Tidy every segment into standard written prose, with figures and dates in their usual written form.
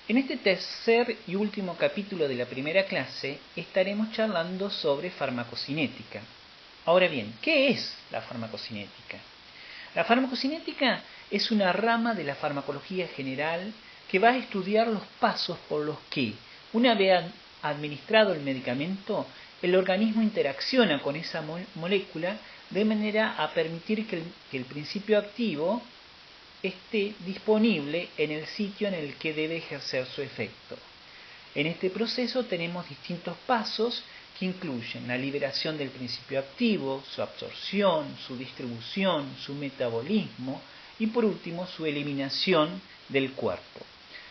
En este tercer y último capítulo de la primera clase estaremos charlando sobre farmacocinética. Ahora bien, ¿qué es la farmacocinética? La farmacocinética es una rama de la farmacología general que va a estudiar los pasos por los que, una vez administrado el medicamento, el organismo interacciona con esa molécula de manera a permitir que el principio activo esté disponible en el sitio en el que debe ejercer su efecto. En este proceso tenemos distintos pasos que incluyen la liberación del principio activo, su absorción, su distribución, su metabolismo y por último su eliminación del cuerpo.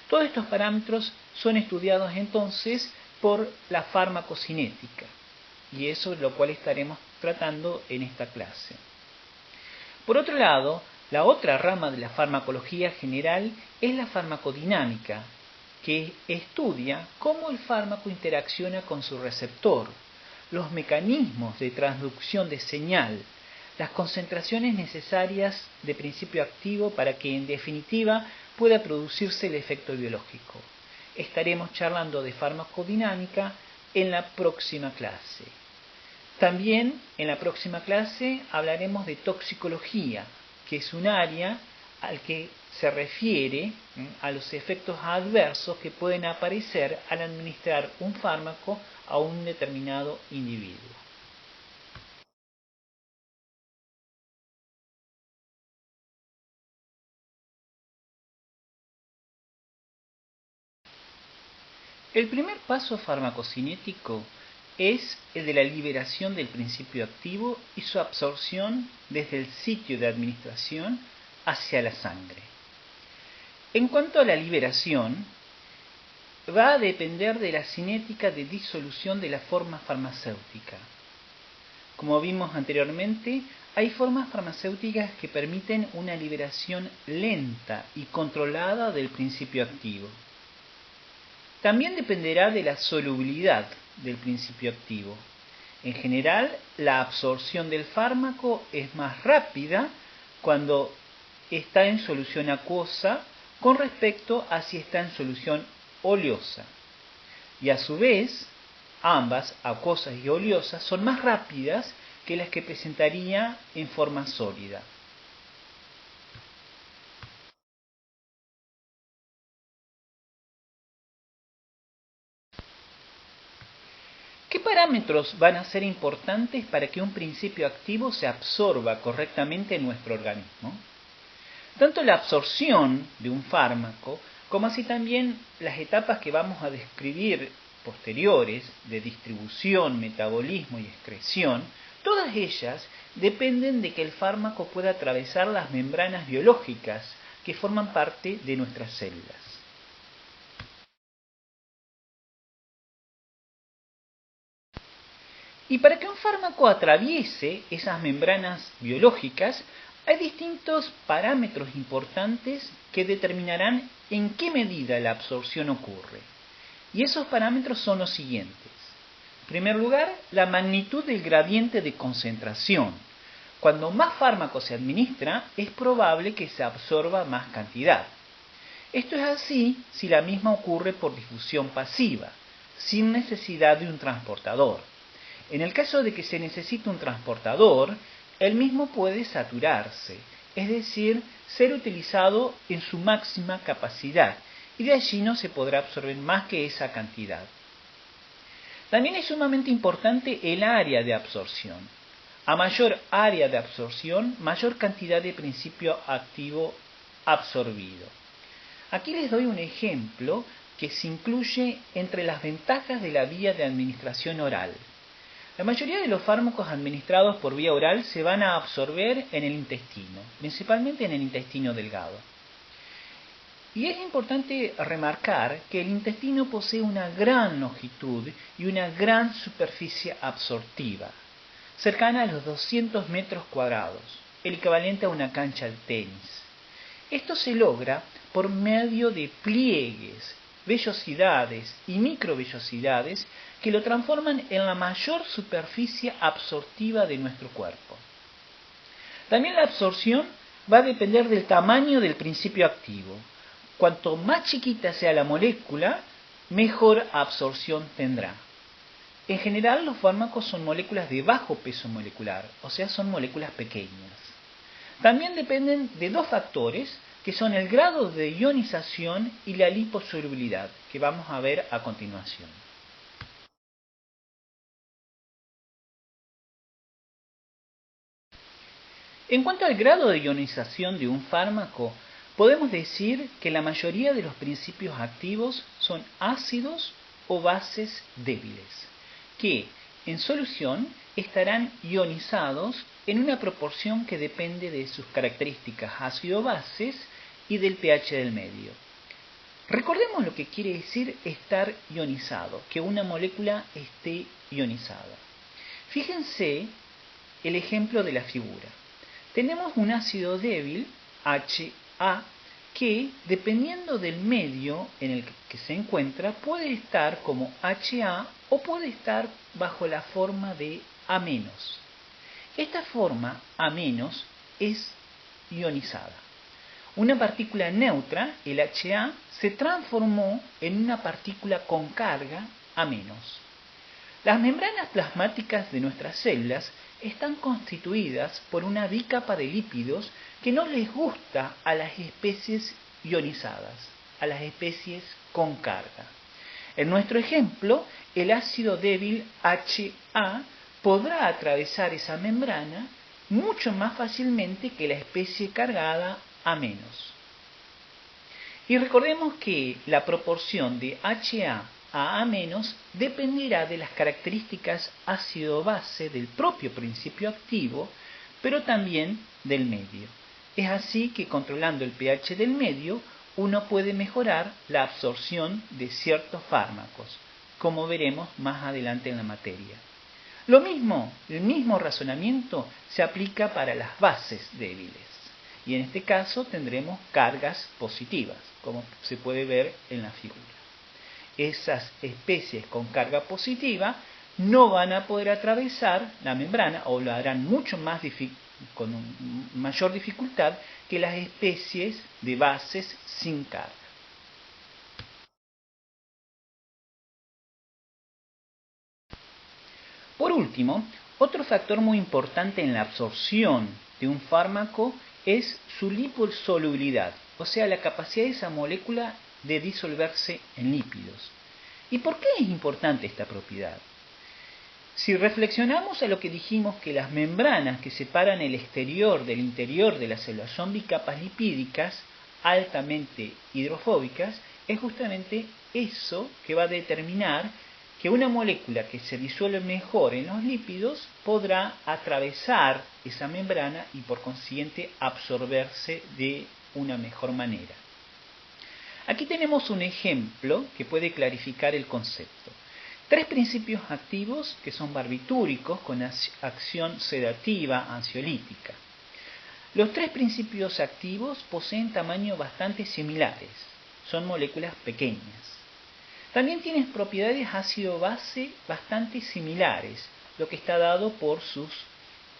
Todos estos parámetros son estudiados entonces por la farmacocinética y eso es lo cual estaremos tratando en esta clase. Por otro lado, la otra rama de la farmacología general es la farmacodinámica, que estudia cómo el fármaco interacciona con su receptor, los mecanismos de transducción de señal, las concentraciones necesarias de principio activo para que en definitiva pueda producirse el efecto biológico. Estaremos charlando de farmacodinámica en la próxima clase. También en la próxima clase hablaremos de toxicología, que es un área al que se refiere a los efectos adversos que pueden aparecer al administrar un fármaco a un determinado individuo. El primer paso farmacocinético es el de la liberación del principio activo y su absorción desde el sitio de administración hacia la sangre. En cuanto a la liberación, va a depender de la cinética de disolución de la forma farmacéutica. Como vimos anteriormente, hay formas farmacéuticas que permiten una liberación lenta y controlada del principio activo. También dependerá de la solubilidad del principio activo. En general, la absorción del fármaco es más rápida cuando está en solución acuosa con respecto a si está en solución oleosa. Y a su vez, ambas, acuosas y oleosas, son más rápidas que las que presentaría en forma sólida. ¿Qué parámetros van a ser importantes para que un principio activo se absorba correctamente en nuestro organismo? Tanto la absorción de un fármaco, como así también las etapas que vamos a describir posteriores de distribución, metabolismo y excreción, todas ellas dependen de que el fármaco pueda atravesar las membranas biológicas que forman parte de nuestras células. Y para que un fármaco atraviese esas membranas biológicas, hay distintos parámetros importantes que determinarán en qué medida la absorción ocurre. Y esos parámetros son los siguientes. En primer lugar, la magnitud del gradiente de concentración. Cuando más fármaco se administra, es probable que se absorba más cantidad. Esto es así si la misma ocurre por difusión pasiva, sin necesidad de un transportador. En el caso de que se necesite un transportador, el mismo puede saturarse, es decir, ser utilizado en su máxima capacidad, y de allí no se podrá absorber más que esa cantidad. También es sumamente importante el área de absorción. A mayor área de absorción, mayor cantidad de principio activo absorbido. Aquí les doy un ejemplo que se incluye entre las ventajas de la vía de administración oral. La mayoría de los fármacos administrados por vía oral se van a absorber en el intestino, principalmente en el intestino delgado. Y es importante remarcar que el intestino posee una gran longitud y una gran superficie absortiva, cercana a los 200 metros cuadrados, el equivalente a una cancha de tenis. Esto se logra por medio de pliegues, vellosidades y microvellosidades que lo transforman en la mayor superficie absortiva de nuestro cuerpo. También la absorción va a depender del tamaño del principio activo. Cuanto más chiquita sea la molécula, mejor absorción tendrá. En general, los fármacos son moléculas de bajo peso molecular, o sea, son moléculas pequeñas. También dependen de dos factores, que son el grado de ionización y la liposolubilidad, que vamos a ver a continuación. En cuanto al grado de ionización de un fármaco, podemos decir que la mayoría de los principios activos son ácidos o bases débiles, que en solución estarán ionizados en una proporción que depende de sus características ácido-bases y del pH del medio. Recordemos lo que quiere decir estar ionizado, que una molécula esté ionizada. Fíjense el ejemplo de la figura. Tenemos un ácido débil, HA, que dependiendo del medio en el que se encuentra, puede estar como HA o puede estar bajo la forma de A-. Esta forma A- es ionizada. Una partícula neutra, el HA, se transformó en una partícula con carga A-. Las membranas plasmáticas de nuestras células están constituidas por una bicapa de lípidos que no les gusta a las especies ionizadas, a las especies con carga. En nuestro ejemplo, el ácido débil HA podrá atravesar esa membrana mucho más fácilmente que la especie cargada A-. Y recordemos que la proporción de HA a A- dependerá de las características ácido-base del propio principio activo, pero también del medio. Es así que controlando el pH del medio, uno puede mejorar la absorción de ciertos fármacos, como veremos más adelante en la materia. El mismo razonamiento se aplica para las bases débiles. Y en este caso tendremos cargas positivas, como se puede ver en la figura. Esas especies con carga positiva no van a poder atravesar la membrana o lo harán mucho más con mayor dificultad que las especies de bases sin carga. Por último, otro factor muy importante en la absorción de un fármaco es su liposolubilidad, o sea, la capacidad de esa molécula de disolverse en lípidos. ¿Y por qué es importante esta propiedad? Si reflexionamos a lo que dijimos que las membranas que separan el exterior del interior de la célula son bicapas lipídicas altamente hidrofóbicas, es justamente eso que va a determinar que una molécula que se disuelve mejor en los lípidos podrá atravesar esa membrana y por consiguiente absorberse de una mejor manera. Aquí tenemos un ejemplo que puede clarificar el concepto. Tres principios activos que son barbitúricos con acción sedativa ansiolítica. Los tres principios activos poseen tamaños bastante similares, son moléculas pequeñas. También tienen propiedades ácido-base bastante similares, lo que está dado por sus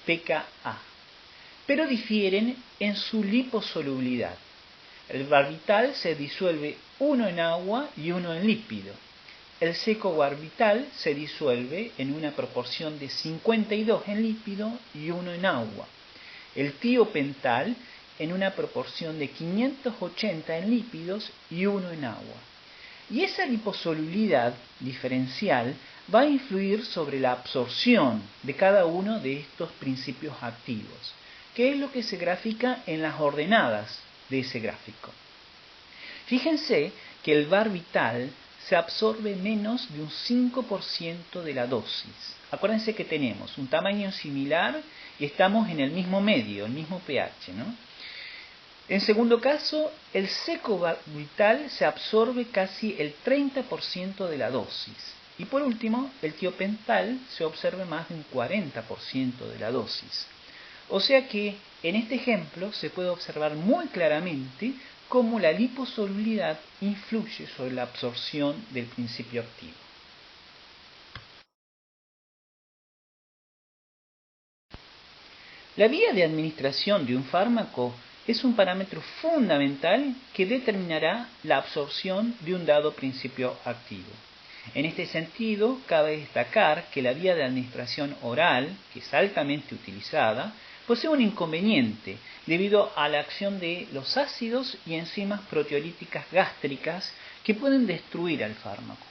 pKa, pero difieren en su liposolubilidad. El barbital se disuelve uno en agua y uno en lípido. El seco barbital se disuelve en una proporción de 52 en lípido y 1 en agua. El tiopental en una proporción de 580 en lípidos y 1 en agua. Y esa liposolubilidad diferencial va a influir sobre la absorción de cada uno de estos principios activos, que es lo que se grafica en las ordenadas de ese gráfico. Fíjense que el barbital se absorbe menos de un 5% de la dosis. Acuérdense que tenemos un tamaño similar y estamos en el mismo medio, el mismo pH, ¿no? En segundo caso, el seco barbital se absorbe casi el 30% de la dosis. Y por último, el tiopental se absorbe más de un 40% de la dosis. O sea que en este ejemplo se puede observar muy claramente cómo la liposolubilidad influye sobre la absorción del principio activo. La vía de administración de un fármaco es un parámetro fundamental que determinará la absorción de un dado principio activo. En este sentido, cabe destacar que la vía de administración oral, que es altamente utilizada, posee un inconveniente debido a la acción de los ácidos y enzimas proteolíticas gástricas que pueden destruir al fármaco.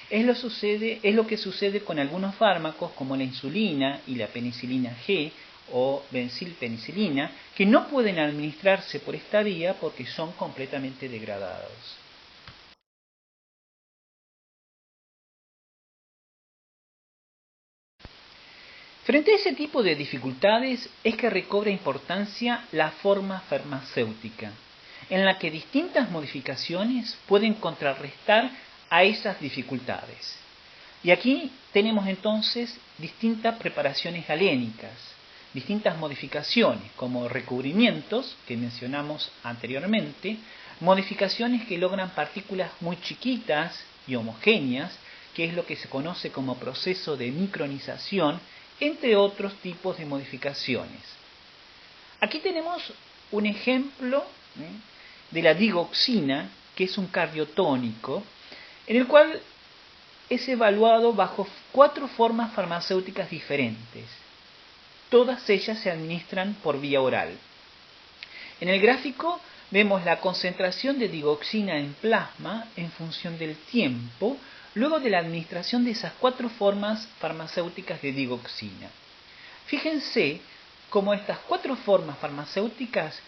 Es lo que sucede con algunos fármacos como la insulina y la penicilina G o benzilpenicilina, que no pueden administrarse por esta vía porque son completamente degradados. Frente a ese tipo de dificultades es que recobra importancia la forma farmacéutica, en la que distintas modificaciones pueden contrarrestar a esas dificultades. Y aquí tenemos entonces distintas preparaciones galénicas, distintas modificaciones como recubrimientos que mencionamos anteriormente, modificaciones que logran partículas muy chiquitas y homogéneas, que es lo que se conoce como proceso de micronización, entre otros tipos de modificaciones. Aquí tenemos un ejemplo de la digoxina, que es un cardiotónico, en el cual es evaluado bajo 4 formas farmacéuticas diferentes. Todas ellas se administran por vía oral. En el gráfico vemos la concentración de digoxina en plasma en función del tiempo, luego de la administración de esas 4 formas farmacéuticas de digoxina. Fíjense cómo estas 4 formas farmacéuticas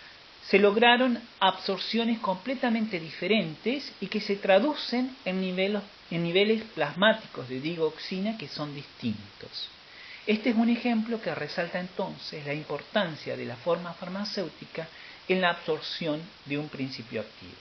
se lograron absorciones completamente diferentes y que se traducen en niveles plasmáticos de digoxina que son distintos. Este es un ejemplo que resalta entonces la importancia de la forma farmacéutica en la absorción de un principio activo.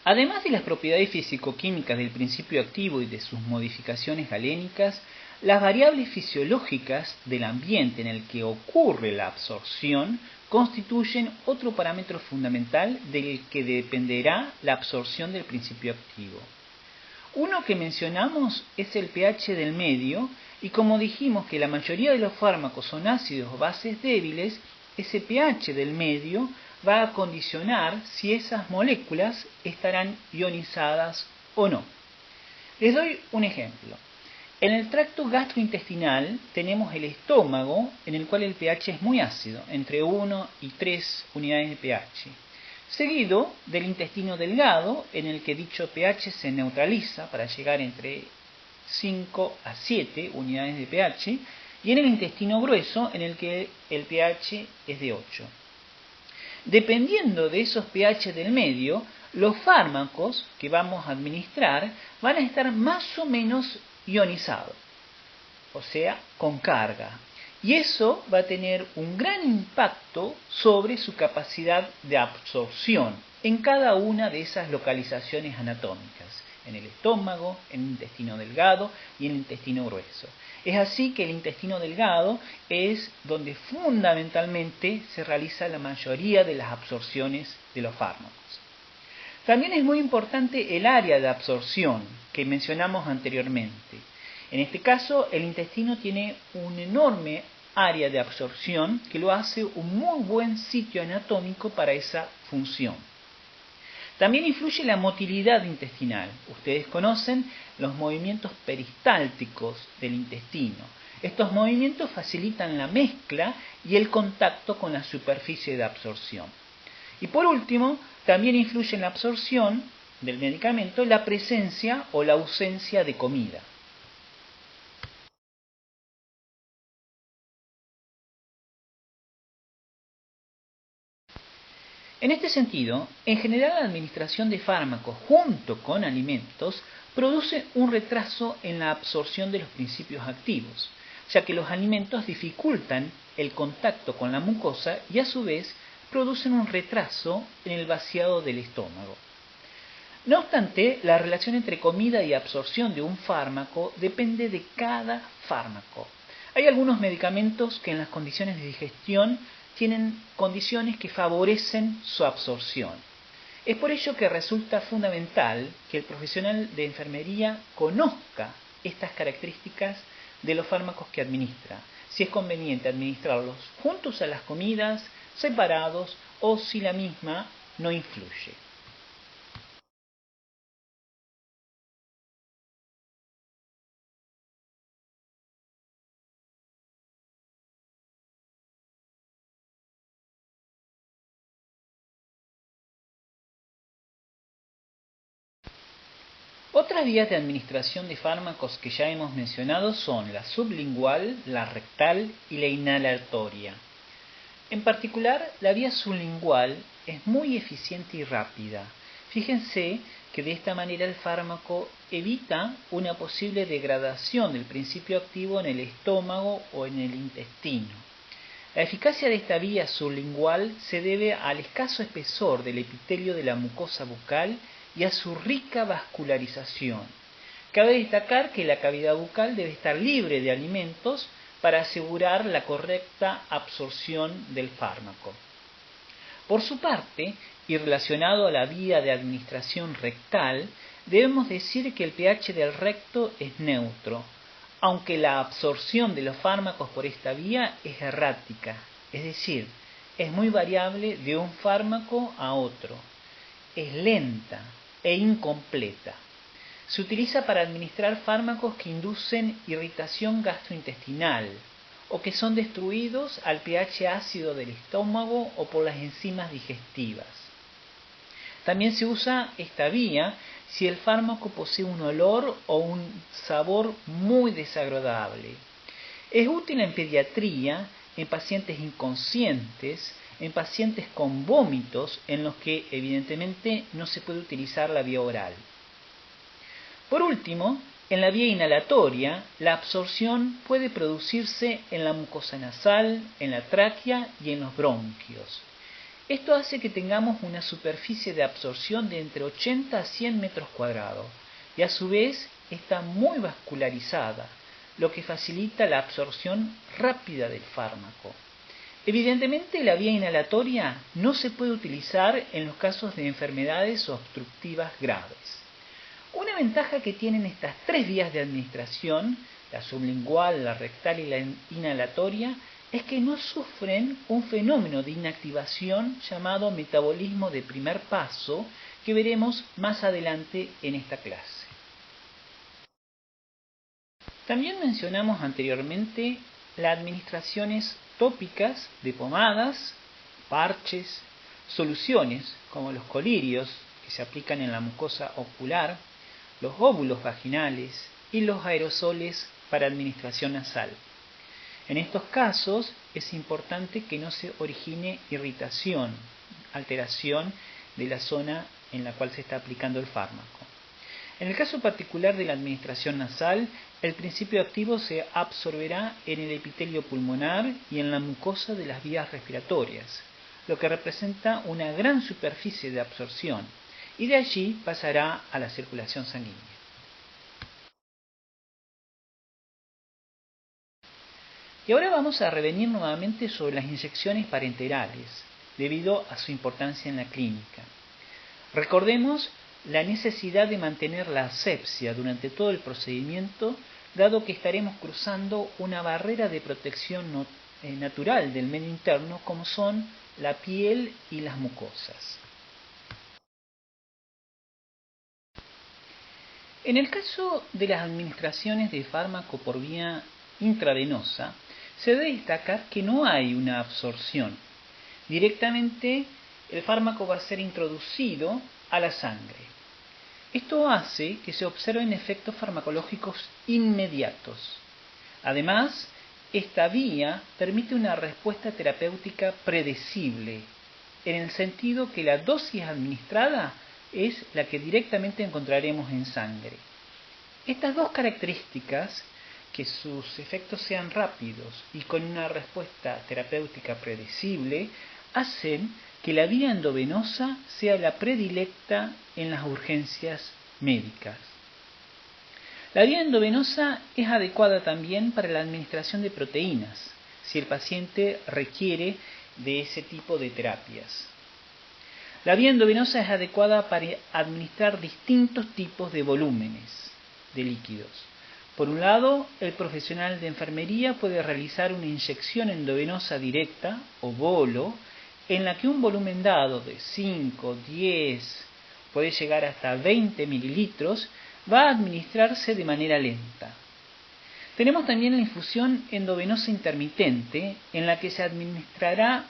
Además de las propiedades físico-químicas del principio activo y de sus modificaciones galénicas, las variables fisiológicas del ambiente en el que ocurre la absorción constituyen otro parámetro fundamental del que dependerá la absorción del principio activo. Uno que mencionamos es el pH del medio, y como dijimos que la mayoría de los fármacos son ácidos o bases débiles, ese pH del medio va a condicionar si esas moléculas estarán ionizadas o no. Les doy un ejemplo. En el tracto gastrointestinal tenemos el estómago, en el cual el pH es muy ácido, entre 1 y 3 unidades de pH, seguido del intestino delgado, en el que dicho pH se neutraliza para llegar entre 5 a 7 unidades de pH, y en el intestino grueso, en el que el pH es de 8. Dependiendo de esos pH del medio, los fármacos que vamos a administrar van a estar más o menos ionizados, o sea, con carga. Y eso va a tener un gran impacto sobre su capacidad de absorción en cada una de esas localizaciones anatómicas, en el estómago, en el intestino delgado y en el intestino grueso. Es así que el intestino delgado es donde fundamentalmente se realiza la mayoría de las absorciones de los fármacos. También es muy importante el área de absorción que mencionamos anteriormente. En este caso, el intestino tiene un enorme área de absorción que lo hace un muy buen sitio anatómico para esa función. También influye la motilidad intestinal. Ustedes conocen los movimientos peristálticos del intestino. Estos movimientos facilitan la mezcla y el contacto con la superficie de absorción. Y por último, también influye en la absorción del medicamento la presencia o la ausencia de comida. En este sentido, en general la administración de fármacos junto con alimentos produce un retraso en la absorción de los principios activos, ya que los alimentos dificultan el contacto con la mucosa y a su vez producen un retraso en el vaciado del estómago. No obstante, la relación entre comida y absorción de un fármaco depende de cada fármaco. Hay algunos medicamentos que en las condiciones de digestión tienen condiciones que favorecen su absorción. Es por ello que resulta fundamental que el profesional de enfermería conozca estas características de los fármacos que administra, si es conveniente administrarlos juntos a las comidas, separados o si la misma no influye. Otras vías de administración de fármacos que ya hemos mencionado son la sublingual, la rectal y la inhalatoria. En particular, la vía sublingual es muy eficiente y rápida. Fíjense que de esta manera el fármaco evita una posible degradación del principio activo en el estómago o en el intestino. La eficacia de esta vía sublingual se debe al escaso espesor del epitelio de la mucosa bucal y a su rica vascularización. Cabe destacar que la cavidad bucal debe estar libre de alimentos para asegurar la correcta absorción del fármaco. Por su parte, y relacionado a la vía de administración rectal, debemos decir que el pH del recto es neutro, aunque la absorción de los fármacos por esta vía es errática, es decir, es muy variable de un fármaco a otro. Es lenta e incompleta. Se utiliza para administrar fármacos que inducen irritación gastrointestinal o que son destruidos al pH ácido del estómago o por las enzimas digestivas. También se usa esta vía si el fármaco posee un olor o un sabor muy desagradable. Es útil en pediatría, en pacientes inconscientes, en pacientes con vómitos en los que evidentemente no se puede utilizar la vía oral. Por último, en la vía inhalatoria, la absorción puede producirse en la mucosa nasal, en la tráquea y en los bronquios. Esto hace que tengamos una superficie de absorción de entre 80 a 100 metros cuadrados y a su vez está muy vascularizada, lo que facilita la absorción rápida del fármaco. Evidentemente, la vía inhalatoria no se puede utilizar en los casos de enfermedades obstructivas graves. Una ventaja que tienen estas tres vías de administración, la sublingual, la rectal y la inhalatoria, es que no sufren un fenómeno de inactivación llamado metabolismo de primer paso, que veremos más adelante en esta clase. También mencionamos anteriormente las administraciones tópicas de pomadas, parches, soluciones como los colirios que se aplican en la mucosa ocular, los óvulos vaginales y los aerosoles para administración nasal. En estos casos es importante que no se origine irritación, alteración de la zona en la cual se está aplicando el fármaco. En el caso particular de la administración nasal, el principio activo se absorberá en el epitelio pulmonar y en la mucosa de las vías respiratorias, lo que representa una gran superficie de absorción, y de allí pasará a la circulación sanguínea. Y ahora vamos a revenir nuevamente sobre las inyecciones parenterales, debido a su importancia en la clínica. Recordemos la necesidad de mantener la asepsia durante todo el procedimiento, dado que estaremos cruzando una barrera de protección natural del medio interno, como son la piel y las mucosas. En el caso de las administraciones de fármaco por vía intravenosa, se debe destacar que no hay una absorción. Directamente el fármaco va a ser introducido a la sangre. Esto hace que se observen efectos farmacológicos inmediatos. Además, esta vía permite una respuesta terapéutica predecible, en el sentido que la dosis administrada es la que directamente encontraremos en sangre. Estas dos características, que sus efectos sean rápidos y con una respuesta terapéutica predecible, hacen que la vía endovenosa sea la predilecta en las urgencias médicas. La vía endovenosa es adecuada también para la administración de proteínas, si el paciente requiere de ese tipo de terapias. La vía endovenosa es adecuada para administrar distintos tipos de volúmenes de líquidos, Por un lado, el profesional de enfermería puede realizar una inyección endovenosa directa o bolo en la que un volumen dado de 5, 10, puede llegar hasta 20 mililitros, va a administrarse de manera lenta. Tenemos también la infusión endovenosa intermitente, en la que se administrará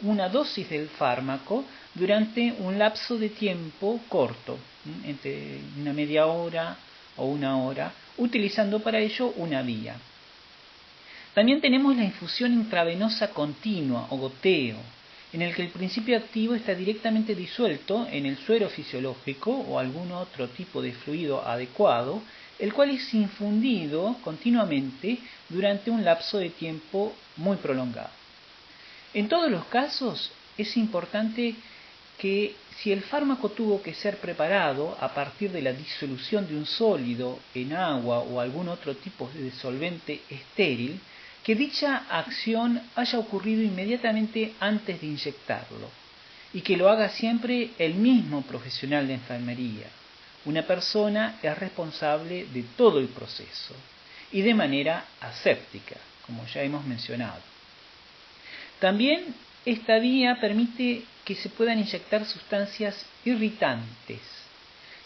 una dosis del fármaco durante un lapso de tiempo corto, entre una media hora o una hora, utilizando para ello una vía. También tenemos la infusión intravenosa continua o goteo, en el que el principio activo está directamente disuelto en el suero fisiológico o algún otro tipo de fluido adecuado, el cual es infundido continuamente durante un lapso de tiempo muy prolongado. En todos los casos es importante que si el fármaco tuvo que ser preparado a partir de la disolución de un sólido en agua o algún otro tipo de solvente estéril, que dicha acción haya ocurrido inmediatamente antes de inyectarlo y que lo haga siempre el mismo profesional de enfermería. Una persona es responsable de todo el proceso y de manera aséptica, como ya hemos mencionado. También esta vía permite que se puedan inyectar sustancias irritantes.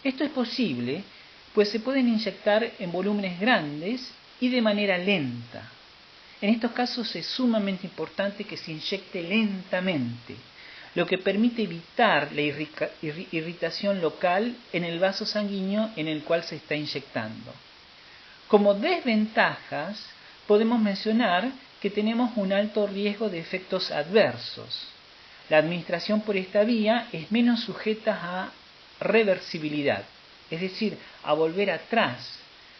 Esto es posible, pues se pueden inyectar en volúmenes grandes y de manera lenta. En estos casos es sumamente importante que se inyecte lentamente, lo que permite evitar la irritación local en el vaso sanguíneo en el cual se está inyectando. Como desventajas, podemos mencionar que tenemos un alto riesgo de efectos adversos. La administración por esta vía es menos sujeta a reversibilidad, es decir, a volver atrás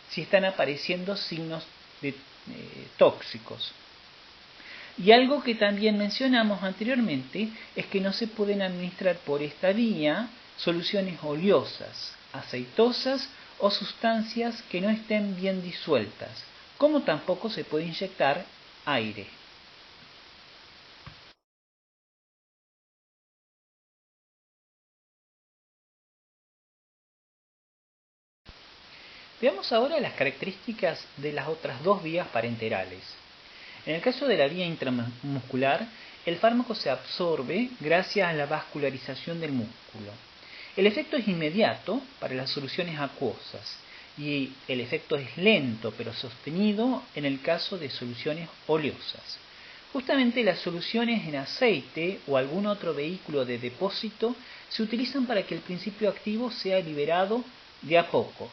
si están apareciendo signos tóxicos. Y algo que también mencionamos anteriormente es que no se pueden administrar por esta vía soluciones oleosas, aceitosas o sustancias que no estén bien disueltas, como tampoco se puede inyectar aire. Veamos ahora las características de las otras dos vías parenterales. En el caso de la vía intramuscular, el fármaco se absorbe gracias a la vascularización del músculo. El efecto es inmediato para las soluciones acuosas y el efecto es lento pero sostenido en el caso de soluciones oleosas. Justamente las soluciones en aceite o algún otro vehículo de depósito se utilizan para que el principio activo sea liberado de a poco.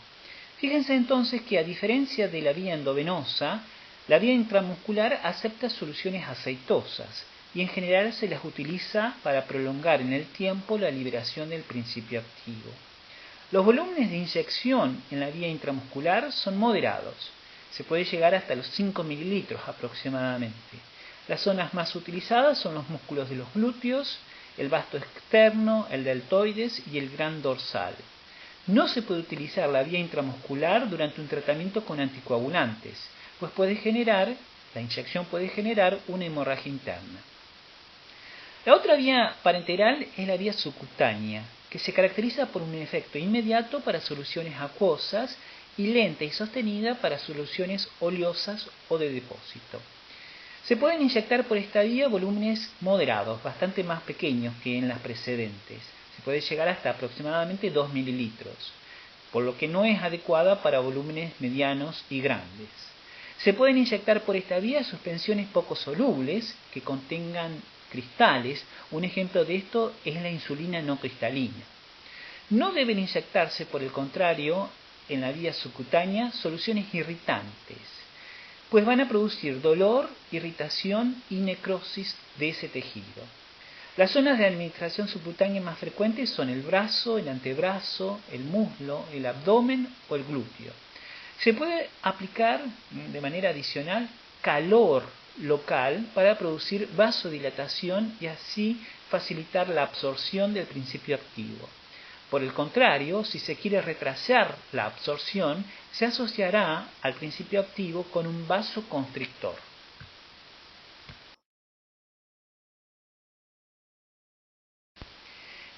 Fíjense entonces que a diferencia de la vía endovenosa, la vía intramuscular acepta soluciones aceitosas y en general se las utiliza para prolongar en el tiempo la liberación del principio activo. Los volúmenes de inyección en la vía intramuscular son moderados, se puede llegar hasta los 5 mililitros aproximadamente. Las zonas más utilizadas son los músculos de los glúteos, el vasto externo, el deltoides y el gran dorsal. No se puede utilizar la vía intramuscular durante un tratamiento con anticoagulantes, pues la inyección puede generar una hemorragia interna. La otra vía parenteral es la vía subcutánea, que se caracteriza por un efecto inmediato para soluciones acuosas y lenta y sostenida para soluciones oleosas o de depósito. Se pueden inyectar por esta vía volúmenes moderados, bastante más pequeños que en las precedentes. Se puede llegar hasta aproximadamente 2 mililitros, por lo que no es adecuada para volúmenes medianos y grandes. Se pueden inyectar por esta vía suspensiones poco solubles que contengan cristales. Un ejemplo de esto es la insulina no cristalina. No deben inyectarse, por el contrario, en la vía subcutánea soluciones irritantes, pues van a producir dolor, irritación y necrosis de ese tejido. Las zonas de administración subcutánea más frecuentes son el brazo, el antebrazo, el muslo, el abdomen o el glúteo. Se puede aplicar de manera adicional calor local para producir vasodilatación y así facilitar la absorción del principio activo. Por el contrario, si se quiere retrasar la absorción, se asociará al principio activo con un vasoconstrictor.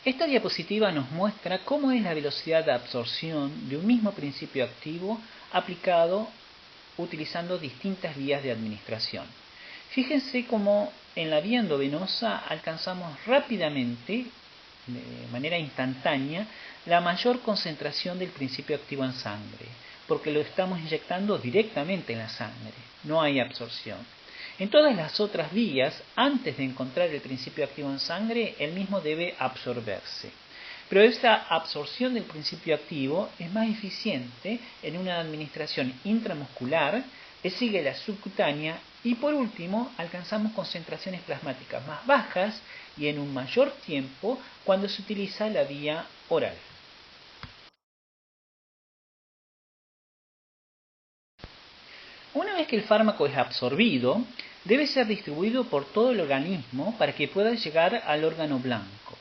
Esta diapositiva nos muestra cómo es la velocidad de absorción de un mismo principio activo aplicado utilizando distintas vías de administración. Fíjense cómo en la vía endovenosa alcanzamos rápidamente, de manera instantánea, la mayor concentración del principio activo en sangre, porque lo estamos inyectando directamente en la sangre, no hay absorción. En todas las otras vías, antes de encontrar el principio activo en sangre, el mismo debe absorberse. Pero esta absorción del principio activo es más eficiente en una administración intramuscular, le sigue la subcutánea y por último alcanzamos concentraciones plasmáticas más bajas y en un mayor tiempo cuando se utiliza la vía oral. Una vez que el fármaco es absorbido, debe ser distribuido por todo el organismo para que pueda llegar al órgano blanco.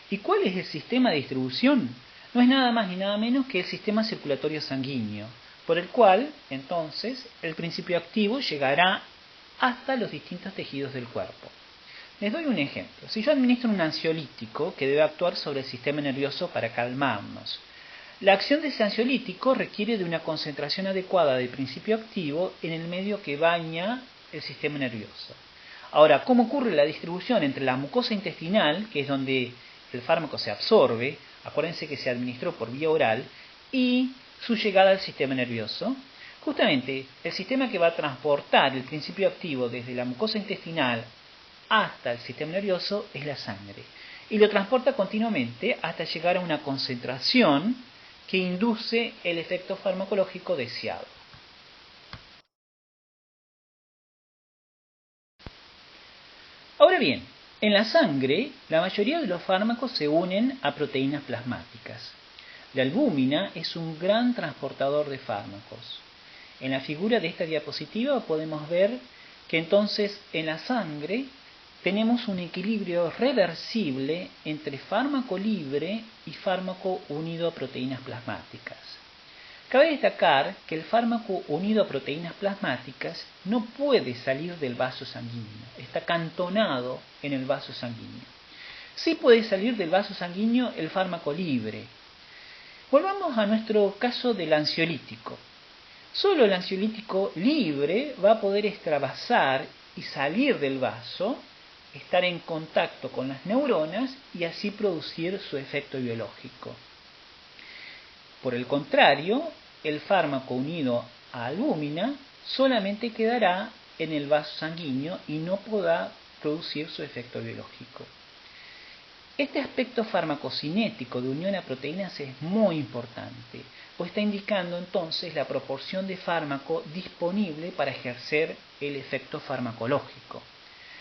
¿Y cuál es el sistema de distribución? No es nada más ni nada menos que el sistema circulatorio sanguíneo, por el cual, entonces, el principio activo llegará hasta los distintos tejidos del cuerpo. Les doy un ejemplo. Si yo administro un ansiolítico que debe actuar sobre el sistema nervioso para calmarnos, la acción de ese ansiolítico requiere de una concentración adecuada del principio activo en el medio que baña el sistema nervioso. Ahora, ¿cómo ocurre la distribución entre la mucosa intestinal, que es donde el fármaco se absorbe, acuérdense que se administró por vía oral, y su llegada al sistema nervioso? Justamente, el sistema que va a transportar el principio activo desde la mucosa intestinal hasta el sistema nervioso es la sangre, y lo transporta continuamente hasta llegar a una concentración que induce el efecto farmacológico deseado. Ahora bien, en la sangre, la mayoría de los fármacos se unen a proteínas plasmáticas. La albúmina es un gran transportador de fármacos. En la figura de esta diapositiva podemos ver que entonces en la sangre tenemos un equilibrio reversible entre fármaco libre y fármaco unido a proteínas plasmáticas. Cabe destacar que el fármaco unido a proteínas plasmáticas no puede salir del vaso sanguíneo, está cantonado en el vaso sanguíneo. Sí puede salir del vaso sanguíneo el fármaco libre. Volvamos a nuestro caso del ansiolítico. Solo el ansiolítico libre va a poder extravasar y salir del vaso, estar en contacto con las neuronas y así producir su efecto biológico. Por el contrario, el fármaco unido a albúmina solamente quedará en el vaso sanguíneo y no podrá producir su efecto biológico. Este aspecto farmacocinético de unión a proteínas es muy importante, pues está indicando entonces la proporción de fármaco disponible para ejercer el efecto farmacológico.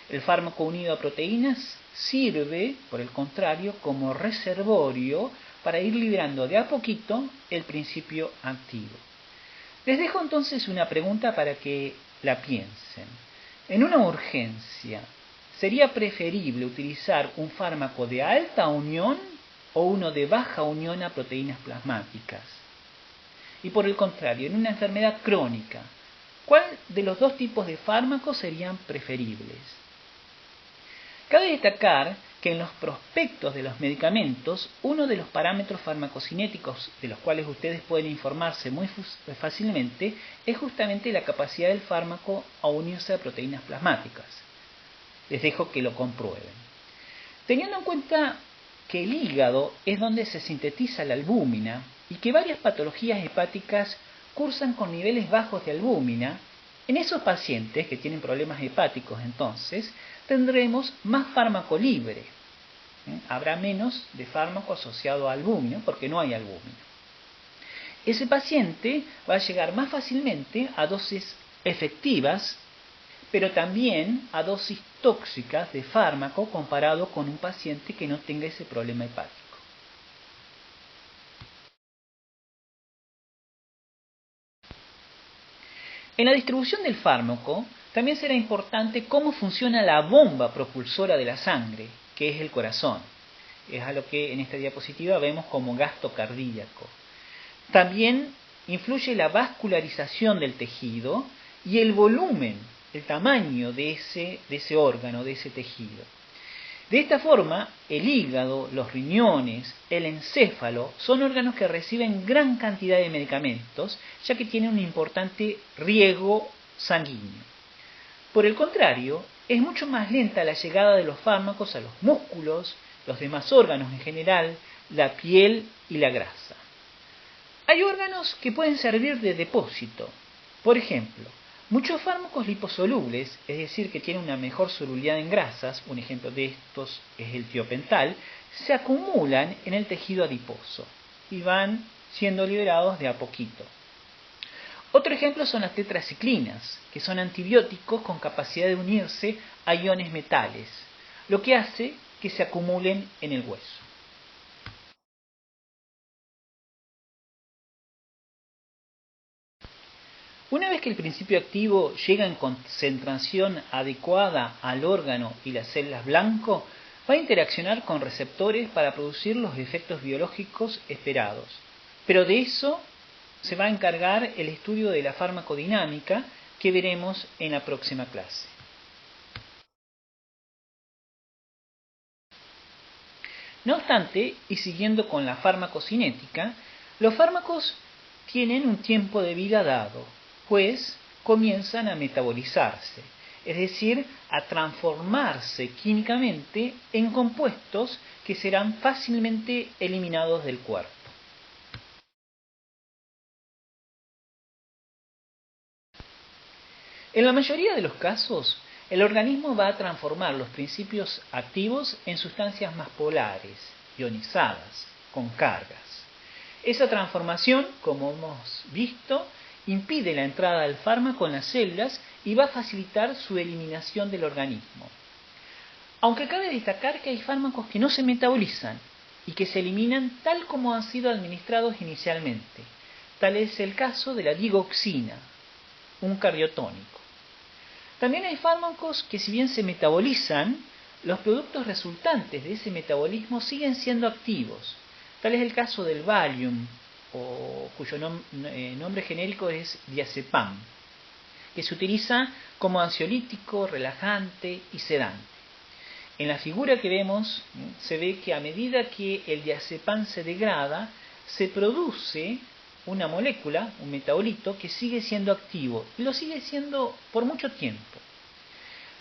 El fármaco unido a proteínas sirve, por el contrario, como reservorio para ir liberando de a poquito el principio activo. Les dejo entonces una pregunta para que la piensen. En una urgencia, ¿sería preferible utilizar un fármaco de alta unión o uno de baja unión a proteínas plasmáticas? Y por el contrario, en una enfermedad crónica, ¿cuál de los dos tipos de fármacos serían preferibles? Cabe destacar que en los prospectos de los medicamentos, uno de los parámetros farmacocinéticos de los cuales ustedes pueden informarse muy fácilmente es justamente la capacidad del fármaco a unirse a proteínas plasmáticas. Les dejo que lo comprueben. Teniendo en cuenta que el hígado es donde se sintetiza la albúmina y que varias patologías hepáticas cursan con niveles bajos de albúmina, en esos pacientes que tienen problemas hepáticos entonces tendremos más fármaco libre. Habrá menos de fármaco asociado a albúmina porque no hay albúmina. Ese paciente va a llegar más fácilmente a dosis efectivas, pero también a dosis tóxicas de fármaco comparado con un paciente que no tenga ese problema hepático. En la distribución del fármaco también será importante cómo funciona la bomba propulsora de la sangre, que es el corazón. Es a lo que en esta diapositiva vemos como gasto cardíaco. También influye la vascularización del tejido y el volumen, el tamaño de ese órgano, de ese tejido. De esta forma, el hígado, los riñones, el encéfalo son órganos que reciben gran cantidad de medicamentos, ya que tienen un importante riego sanguíneo. Por el contrario, es mucho más lenta la llegada de los fármacos a los músculos, los demás órganos en general, la piel y la grasa. Hay órganos que pueden servir de depósito. Por ejemplo, muchos fármacos liposolubles, es decir, que tienen una mejor solubilidad en grasas, un ejemplo de estos es el tiopental, se acumulan en el tejido adiposo y van siendo liberados de a poquito. Otro ejemplo son las tetraciclinas, que son antibióticos con capacidad de unirse a iones metales, lo que hace que se acumulen en el hueso. Una vez que el principio activo llega en concentración adecuada al órgano y las células blanco, va a interaccionar con receptores para producir los efectos biológicos esperados. Pero de eso se va a encargar el estudio de la farmacodinámica que veremos en la próxima clase. No obstante, y siguiendo con la farmacocinética, los fármacos tienen un tiempo de vida dado, pues comienzan a metabolizarse, es decir, a transformarse químicamente en compuestos que serán fácilmente eliminados del cuerpo. En la mayoría de los casos, el organismo va a transformar los principios activos en sustancias más polares, ionizadas, con cargas. Esa transformación, como hemos visto, impide la entrada del fármaco en las células y va a facilitar su eliminación del organismo. Aunque cabe destacar que hay fármacos que no se metabolizan y que se eliminan tal como han sido administrados inicialmente. Tal es el caso de la digoxina, un cardiotónico. También hay fármacos que, si bien se metabolizan, los productos resultantes de ese metabolismo siguen siendo activos. Tal es el caso del Valium, cuyo nombre genérico es diazepam, que se utiliza como ansiolítico, relajante y sedante. En la figura que vemos se ve que a medida que el diazepam se degrada, se produce una molécula, un metabolito, que sigue siendo activo y lo sigue siendo por mucho tiempo.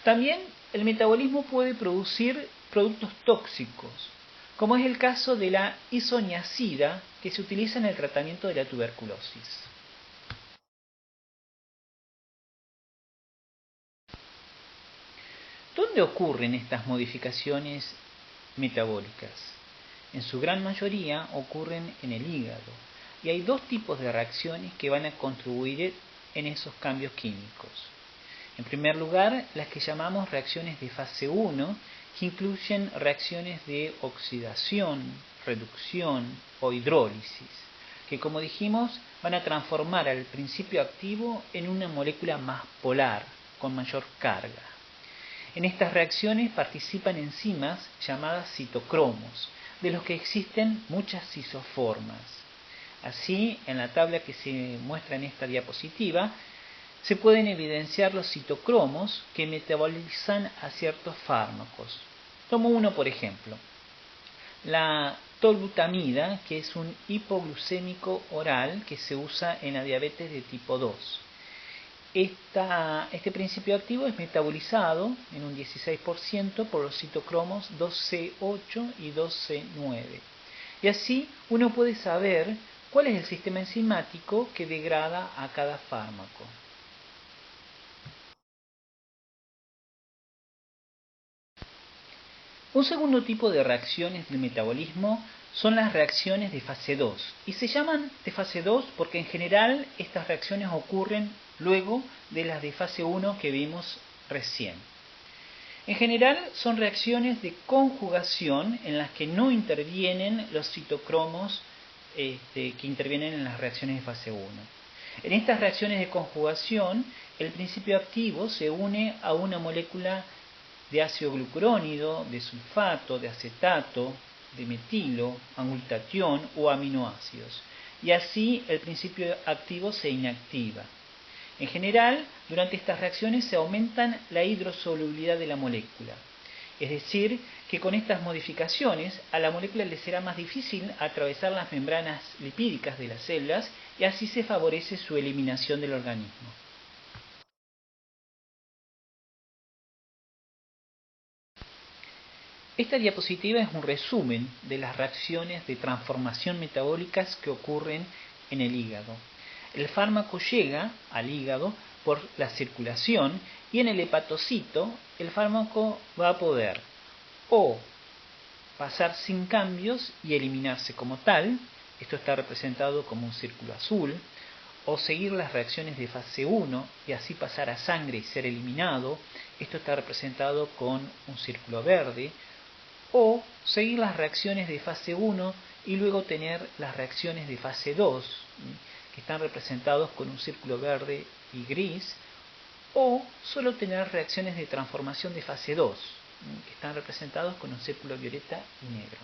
También el metabolismo puede producir productos tóxicos, como es el caso de la isoniazida, que se utiliza en el tratamiento de la tuberculosis. ¿Dónde ocurren estas modificaciones metabólicas? En su gran mayoría ocurren en el hígado, y hay dos tipos de reacciones que van a contribuir en esos cambios químicos. En primer lugar, las que llamamos reacciones de fase 1, que incluyen reacciones de oxidación, reducción o hidrólisis, que, como dijimos, van a transformar al principio activo en una molécula más polar, con mayor carga. En estas reacciones participan enzimas llamadas citocromos, de los que existen muchas isoformas. Así, en la tabla que se muestra en esta diapositiva, se pueden evidenciar los citocromos que metabolizan a ciertos fármacos. Tomo uno por ejemplo, la tolbutamida, que es un hipoglucémico oral que se usa en la diabetes de tipo 2. Este principio activo es metabolizado en un 16% por los citocromos 2C8 y 2C9. Y así uno puede saber cuál es el sistema enzimático que degrada a cada fármaco. Un segundo tipo de reacciones del metabolismo son las reacciones de fase 2, y se llaman de fase 2 porque en general estas reacciones ocurren luego de las de fase 1 que vimos recién. En general son reacciones de conjugación en las que no intervienen los citocromos que intervienen en las reacciones de fase 1. En estas reacciones de conjugación, el principio activo se une a una molécula de ácido glucurónido, de sulfato, de acetato, de metilo, glutatión o aminoácidos. Y así el principio activo se inactiva. En general, durante estas reacciones se aumenta la hidrosolubilidad de la molécula. Es decir, que con estas modificaciones a la molécula le será más difícil atravesar las membranas lipídicas de las células y así se favorece su eliminación del organismo. Esta diapositiva es un resumen de las reacciones de transformación metabólicas que ocurren en el hígado. El fármaco llega al hígado por la circulación y en el hepatocito el fármaco va a poder o pasar sin cambios y eliminarse como tal, esto está representado como un círculo azul, o seguir las reacciones de fase 1 y así pasar a sangre y ser eliminado, esto está representado con un círculo verde, o seguir las reacciones de fase 1 y luego tener las reacciones de fase 2, que están representados con un círculo verde y gris, o solo tener reacciones de transformación de fase 2, que están representados con un círculo violeta y negro.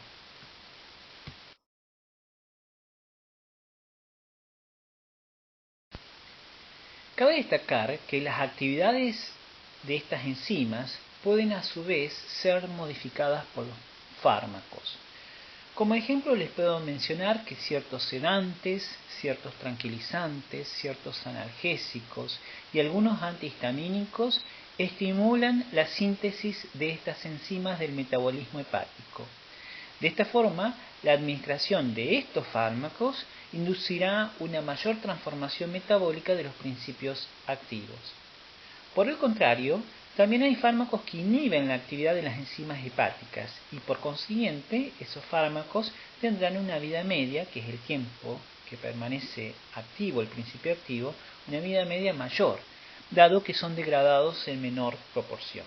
Cabe destacar que las actividades de estas enzimas pueden a su vez ser modificadas por los fármacos. Como ejemplo les puedo mencionar que ciertos sedantes, ciertos tranquilizantes, ciertos analgésicos y algunos antihistamínicos estimulan la síntesis de estas enzimas del metabolismo hepático. De esta forma, la administración de estos fármacos inducirá una mayor transformación metabólica de los principios activos. Por el contrario, también hay fármacos que inhiben la actividad de las enzimas hepáticas y por consiguiente esos fármacos tendrán una vida media, que es el tiempo que permanece activo el principio activo, una vida media mayor, dado que son degradados en menor proporción.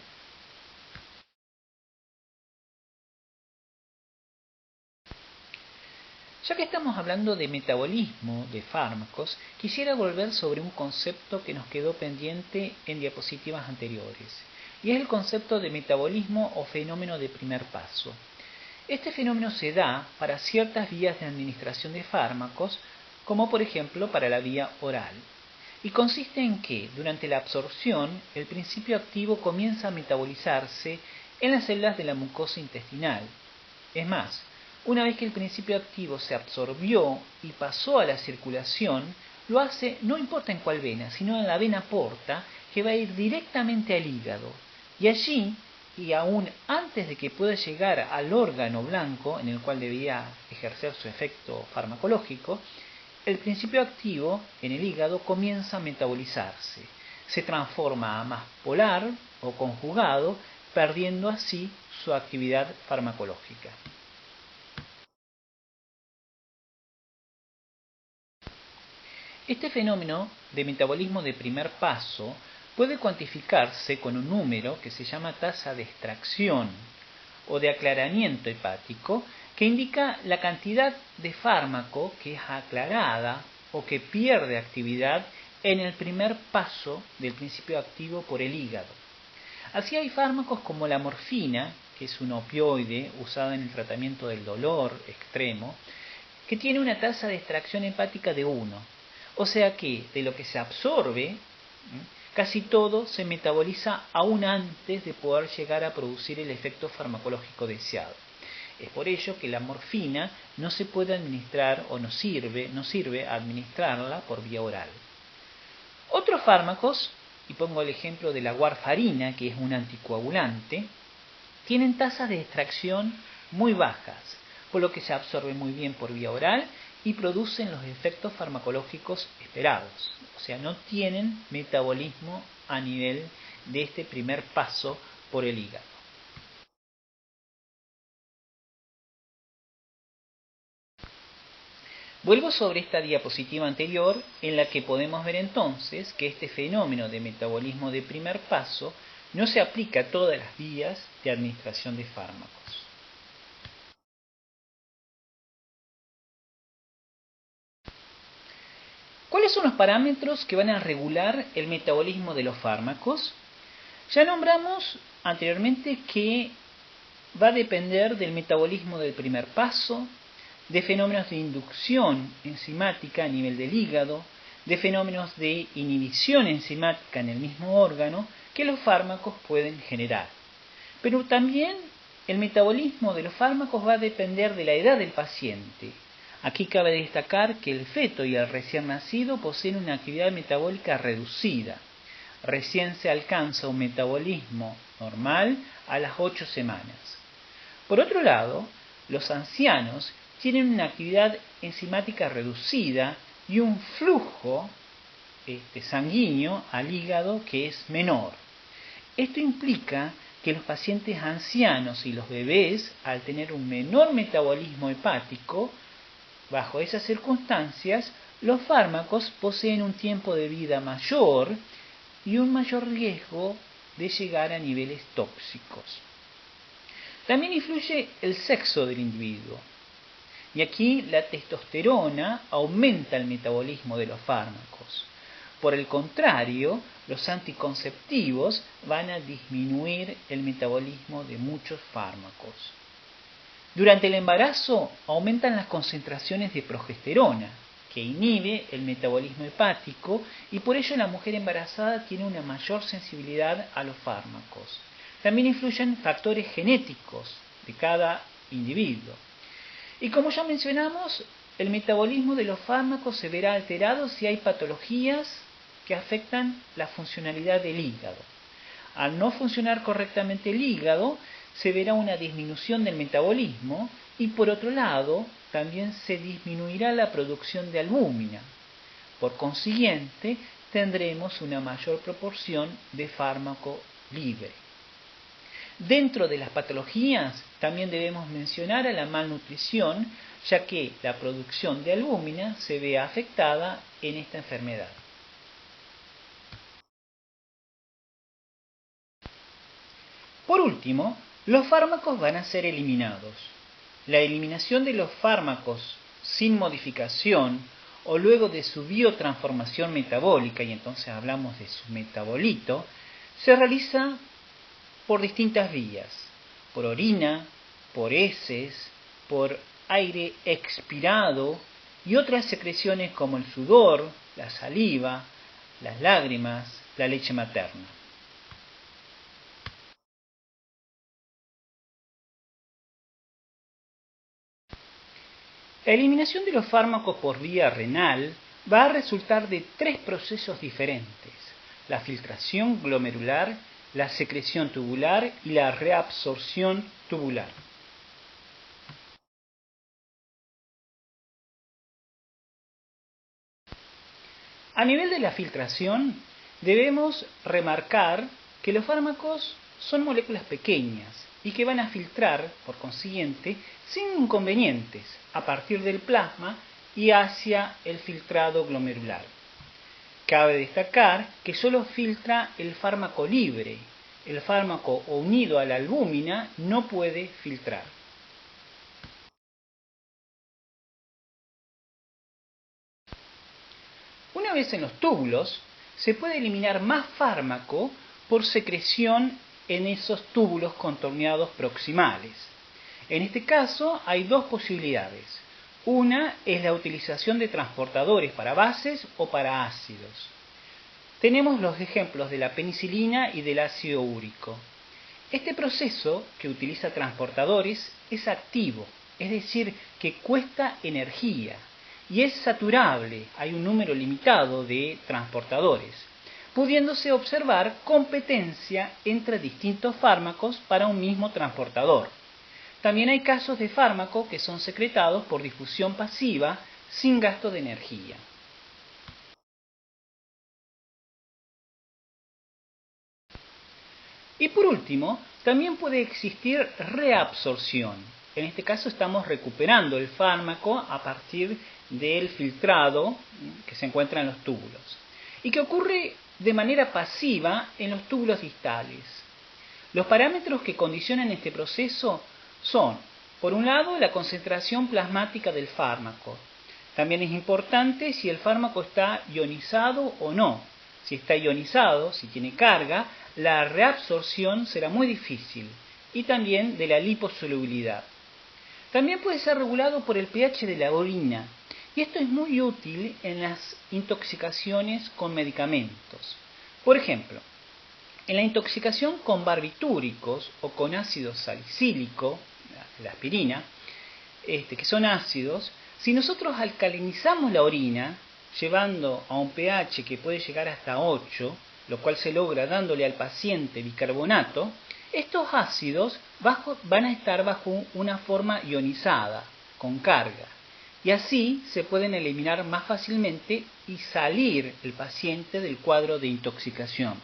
Ya que estamos hablando de metabolismo de fármacos, quisiera volver sobre un concepto que nos quedó pendiente en diapositivas anteriores, y es el concepto de metabolismo o fenómeno de primer paso. Este fenómeno se da para ciertas vías de administración de fármacos, como por ejemplo para la vía oral, y consiste en que, durante la absorción, el principio activo comienza a metabolizarse en las células de la mucosa intestinal. Es más, una vez que el principio activo se absorbió y pasó a la circulación, lo hace no importa en cuál vena, sino en la vena porta, que va a ir directamente al hígado. Y allí, y aún antes de que pueda llegar al órgano blanco en el cual debía ejercer su efecto farmacológico, el principio activo en el hígado comienza a metabolizarse. Se transforma a más polar o conjugado, perdiendo así su actividad farmacológica. Este fenómeno de metabolismo de primer paso puede cuantificarse con un número que se llama tasa de extracción o de aclaramiento hepático, que indica la cantidad de fármaco que es aclarada o que pierde actividad en el primer paso del principio activo por el hígado. Así hay fármacos como la morfina, que es un opioide usado en el tratamiento del dolor extremo, que tiene una tasa de extracción hepática de 1. O sea que de lo que se absorbe, casi todo se metaboliza aún antes de poder llegar a producir el efecto farmacológico deseado. Es por ello que la morfina no se puede administrar o no sirve administrarla por vía oral. Otros fármacos, y pongo el ejemplo de la warfarina, que es un anticoagulante, tienen tasas de extracción muy bajas, por lo que se absorbe muy bien por vía oral y producen los efectos farmacológicos esperados. O sea, no tienen metabolismo a nivel de este primer paso por el hígado. Vuelvo sobre esta diapositiva anterior en la que podemos ver entonces que este fenómeno de metabolismo de primer paso no se aplica a todas las vías de administración de fármacos. ¿Cuáles son los parámetros que van a regular el metabolismo de los fármacos? Ya nombramos anteriormente que va a depender del metabolismo del primer paso, de fenómenos de inducción enzimática a nivel del hígado, de fenómenos de inhibición enzimática en el mismo órgano que los fármacos pueden generar. Pero también el metabolismo de los fármacos va a depender de la edad del paciente. Aquí cabe destacar que el feto y el recién nacido poseen una actividad metabólica reducida. Recién se alcanza un metabolismo normal a las 8 semanas. Por otro lado, los ancianos tienen una actividad enzimática reducida y un flujo sanguíneo al hígado que es menor. Esto implica que los pacientes ancianos y los bebés, al tener un menor metabolismo hepático, bajo esas circunstancias, los fármacos poseen un tiempo de vida mayor y un mayor riesgo de llegar a niveles tóxicos. También influye el sexo del individuo. Y aquí la testosterona aumenta el metabolismo de los fármacos. Por el contrario, los anticonceptivos van a disminuir el metabolismo de muchos fármacos. Durante el embarazo aumentan las concentraciones de progesterona, que inhibe el metabolismo hepático y por ello la mujer embarazada tiene una mayor sensibilidad a los fármacos. También influyen factores genéticos de cada individuo. Y como ya mencionamos, el metabolismo de los fármacos se verá alterado si hay patologías que afectan la funcionalidad del hígado. Al no funcionar correctamente el hígado, se verá una disminución del metabolismo y por otro lado, también se disminuirá la producción de albúmina. Por consiguiente, tendremos una mayor proporción de fármaco libre. Dentro de las patologías también debemos mencionar a la malnutrición, ya que la producción de albúmina se ve afectada en esta enfermedad. Por último, los fármacos van a ser eliminados. La eliminación de los fármacos sin modificación o luego de su biotransformación metabólica, y entonces hablamos de su metabolito, se realiza por distintas vías, por orina, por heces, por aire expirado y otras secreciones como el sudor, la saliva, las lágrimas, la leche materna. La eliminación de los fármacos por vía renal va a resultar de 3 procesos diferentes: la filtración glomerular, la secreción tubular y la reabsorción tubular. A nivel de la filtración, debemos remarcar que los fármacos son moléculas pequeñas y que van a filtrar, por consiguiente, sin inconvenientes, a partir del plasma y hacia el filtrado glomerular. Cabe destacar que solo filtra el fármaco libre. El fármaco unido a la albúmina no puede filtrar. Una vez en los túbulos, se puede eliminar más fármaco por secreción en esos túbulos contorneados proximales. En este caso hay 2 posibilidades. Una es la utilización de transportadores para bases o para ácidos. Tenemos los ejemplos de la penicilina y del ácido úrico. Este proceso, que utiliza transportadores, es activo, es decir, que cuesta energía y es saturable, hay un número limitado de transportadores, pudiéndose observar competencia entre distintos fármacos para un mismo transportador. También hay casos de fármacos que son secretados por difusión pasiva sin gasto de energía. Y por último, también puede existir reabsorción. En este caso estamos recuperando el fármaco a partir del filtrado que se encuentra en los túbulos y que ocurre de manera pasiva en los túbulos distales. Los parámetros que condicionan este proceso son, por un lado, la concentración plasmática del fármaco. También es importante si el fármaco está ionizado o no. Si está ionizado, si tiene carga, la reabsorción será muy difícil, y también de la liposolubilidad. También puede ser regulado por el pH de la orina, y esto es muy útil en las intoxicaciones con medicamentos. Por ejemplo, En la intoxicación con barbitúricos o con ácido salicílico, la aspirina, que son ácidos, si nosotros alcalinizamos la orina, llevando a un pH que puede llegar hasta 8, lo cual se logra dándole al paciente bicarbonato, estos ácidos van a estar bajo una forma ionizada, con carga, y así se pueden eliminar más fácilmente y salir el paciente del cuadro de intoxicación.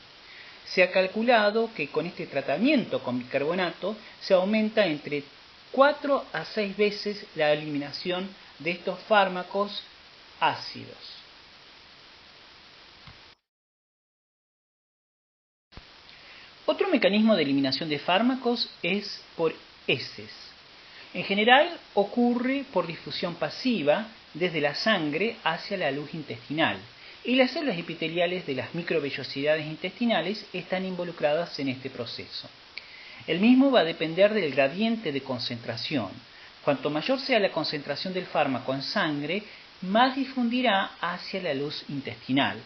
Se ha calculado que con este tratamiento con bicarbonato se aumenta entre 4 a 6 veces la eliminación de estos fármacos ácidos. Otro mecanismo de eliminación de fármacos es por heces. En general ocurre por difusión pasiva desde la sangre hacia la luz intestinal, y las células epiteliales de las microvellosidades intestinales están involucradas en este proceso. El mismo va a depender del gradiente de concentración. Cuanto mayor sea la concentración del fármaco en sangre, más difundirá hacia la luz intestinal.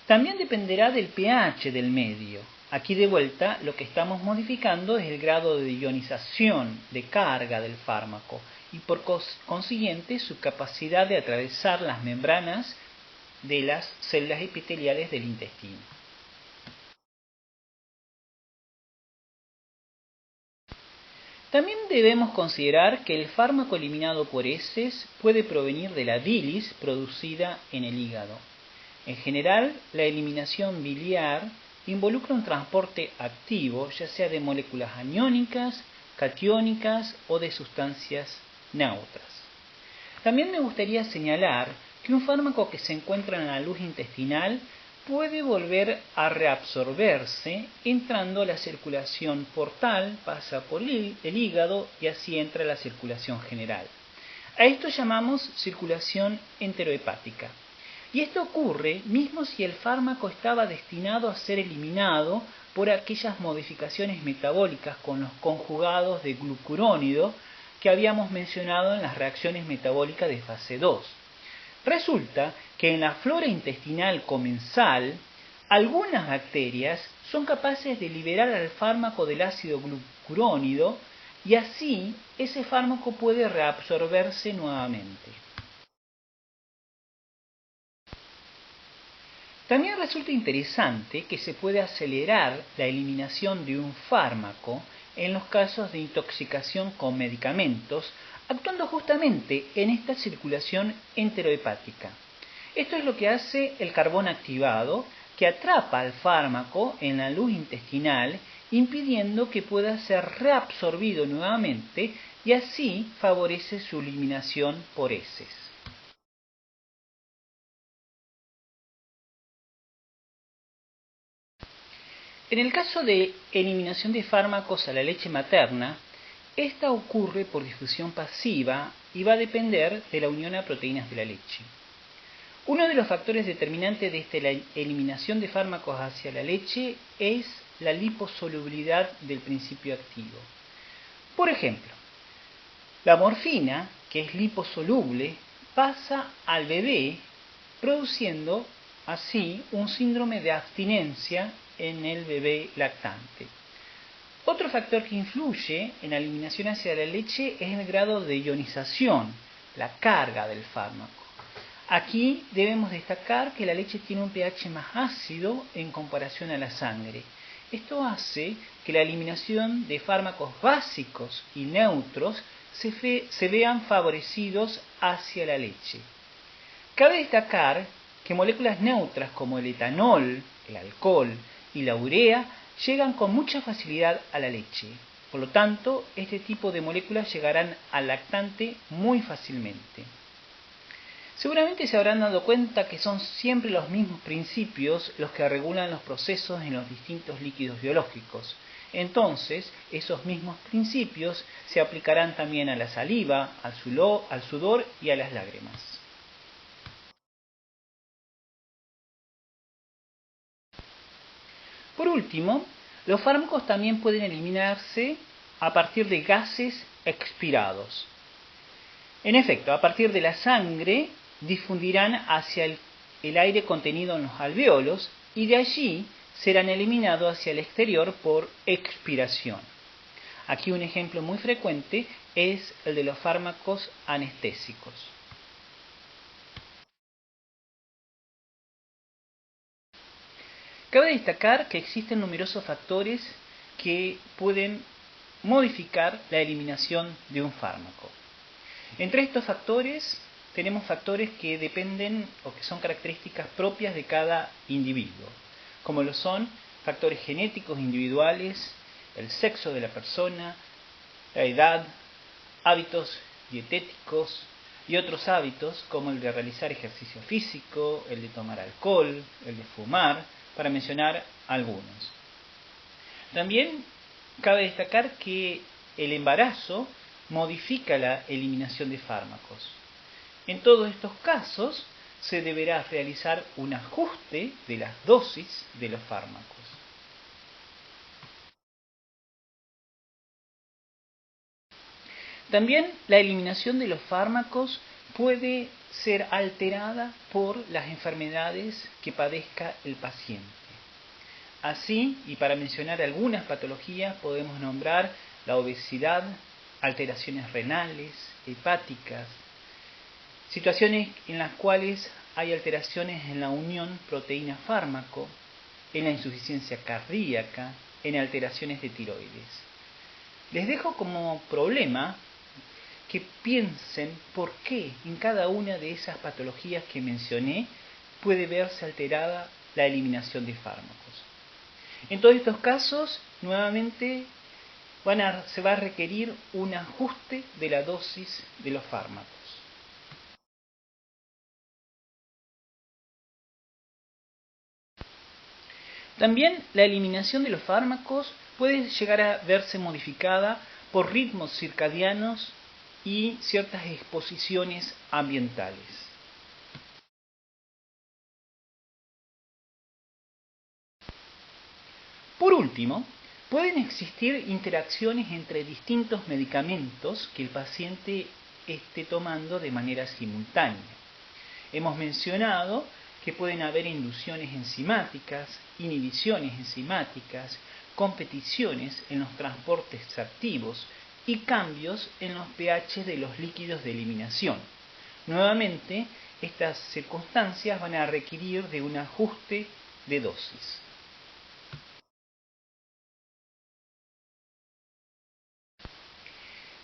También dependerá del pH del medio. Aquí de vuelta lo que estamos modificando es el grado de ionización, de carga del fármaco y por consiguiente su capacidad de atravesar las membranas de las células epiteliales del intestino. También debemos considerar que el fármaco eliminado por heces puede provenir de la bilis producida en el hígado. En general, la eliminación biliar involucra un transporte activo, ya sea de moléculas aniónicas, catiónicas o de sustancias neutras. También me gustaría señalar que un fármaco que se encuentra en la luz intestinal puede volver a reabsorberse entrando a la circulación portal, pasa por el hígado y así entra a la circulación general. A esto llamamos circulación enterohepática. Y esto ocurre mismo si el fármaco estaba destinado a ser eliminado por aquellas modificaciones metabólicas con los conjugados de glucurónido que habíamos mencionado en las reacciones metabólicas de fase 2. Resulta que en la flora intestinal comensal, algunas bacterias son capaces de liberar al fármaco del ácido glucurónido y así ese fármaco puede reabsorberse nuevamente. También resulta interesante que se puede acelerar la eliminación de un fármaco en los casos de intoxicación con medicamentos, actuando justamente en esta circulación enterohepática. Esto es lo que hace el carbón activado, que atrapa al fármaco en la luz intestinal, impidiendo que pueda ser reabsorbido nuevamente y así favorece su eliminación por heces. En el caso de eliminación de fármacos a la leche materna, esta ocurre por difusión pasiva y va a depender de la unión a proteínas de la leche. Uno de los factores determinantes de esta eliminación de fármacos hacia la leche es la liposolubilidad del principio activo. Por ejemplo, la morfina, que es liposoluble, pasa al bebé produciendo así un síndrome de abstinencia en el bebé lactante. Otro factor que influye en la eliminación hacia la leche es el grado de ionización, la carga del fármaco. Aquí debemos destacar que la leche tiene un pH más ácido en comparación a la sangre. Esto hace que la eliminación de fármacos básicos y neutros se vean favorecidos hacia la leche. Cabe destacar que moléculas neutras como el etanol, el alcohol y la urea llegan con mucha facilidad a la leche. Por lo tanto, este tipo de moléculas llegarán al lactante muy fácilmente. Seguramente se habrán dado cuenta que son siempre los mismos principios los que regulan los procesos en los distintos líquidos biológicos. Entonces, esos mismos principios se aplicarán también a la saliva, al sudor y a las lágrimas. Por último, los fármacos también pueden eliminarse a partir de gases expirados. En efecto, a partir de la sangre difundirán hacia el aire contenido en los alvéolos y de allí serán eliminados hacia el exterior por expiración. Aquí un ejemplo muy frecuente es el de los fármacos anestésicos. Cabe destacar que existen numerosos factores que pueden modificar la eliminación de un fármaco. Entre estos factores tenemos factores que dependen o que son características propias de cada individuo, como lo son factores genéticos individuales, el sexo de la persona, la edad, hábitos dietéticos y otros hábitos como el de realizar ejercicio físico, el de tomar alcohol, el de fumar, para mencionar algunos. También cabe destacar que el embarazo modifica la eliminación de fármacos. En todos estos casos se deberá realizar un ajuste de las dosis de los fármacos. También la eliminación de los fármacos puede ser alterada por las enfermedades que padezca el paciente. Así, y para mencionar algunas patologías, podemos nombrar la obesidad, alteraciones renales, hepáticas, situaciones en las cuales hay alteraciones en la unión proteína-fármaco, en la insuficiencia cardíaca, en alteraciones de tiroides. Les dejo como problema que piensen por qué en cada una de esas patologías que mencioné puede verse alterada la eliminación de fármacos. En todos estos casos, nuevamente, se va a requerir un ajuste de la dosis de los fármacos. También la eliminación de los fármacos puede llegar a verse modificada por ritmos circadianos y ciertas exposiciones ambientales. Por último, pueden existir interacciones entre distintos medicamentos que el paciente esté tomando de manera simultánea. Hemos mencionado que pueden haber inducciones enzimáticas, inhibiciones enzimáticas, competiciones en los transportes activos y cambios en los pH de los líquidos de eliminación. Nuevamente, estas circunstancias van a requerir de un ajuste de dosis.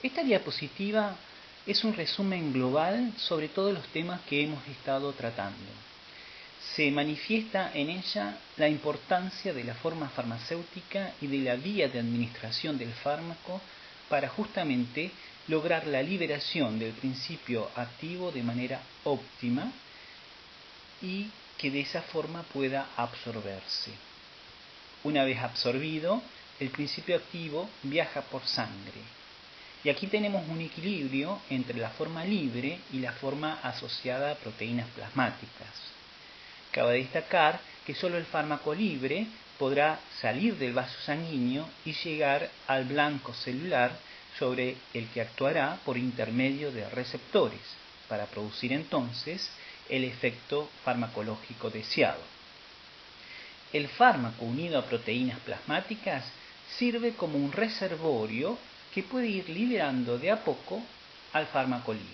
Esta diapositiva es un resumen global sobre todos los temas que hemos estado tratando. Se manifiesta en ella la importancia de la forma farmacéutica y de la vía de administración del fármaco para justamente lograr la liberación del principio activo de manera óptima y que de esa forma pueda absorberse. Una vez absorbido, el principio activo viaja por sangre. Y aquí tenemos un equilibrio entre la forma libre y la forma asociada a proteínas plasmáticas. Cabe destacar que solo el fármaco libre podrá salir del vaso sanguíneo y llegar al blanco celular sobre el que actuará por intermedio de receptores, para producir entonces el efecto farmacológico deseado. El fármaco unido a proteínas plasmáticas sirve como un reservorio que puede ir liberando de a poco al fármaco libre.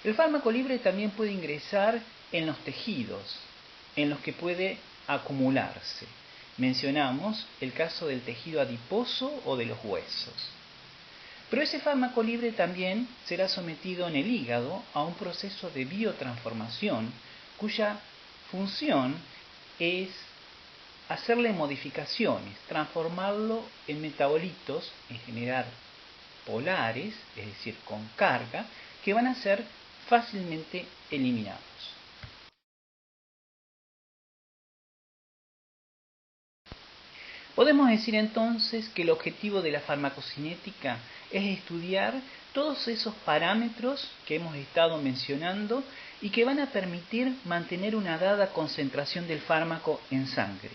El fármaco libre también puede ingresar en los tejidos, en los que puede acumularse. Mencionamos el caso del tejido adiposo o de los huesos. Pero ese fármaco libre también será sometido en el hígado a un proceso de biotransformación cuya función es hacerle modificaciones, transformarlo en metabolitos, en general polares, es decir, con carga, que van a ser fácilmente eliminados. Podemos decir entonces que el objetivo de la farmacocinética es estudiar todos esos parámetros que hemos estado mencionando y que van a permitir mantener una dada concentración del fármaco en sangre.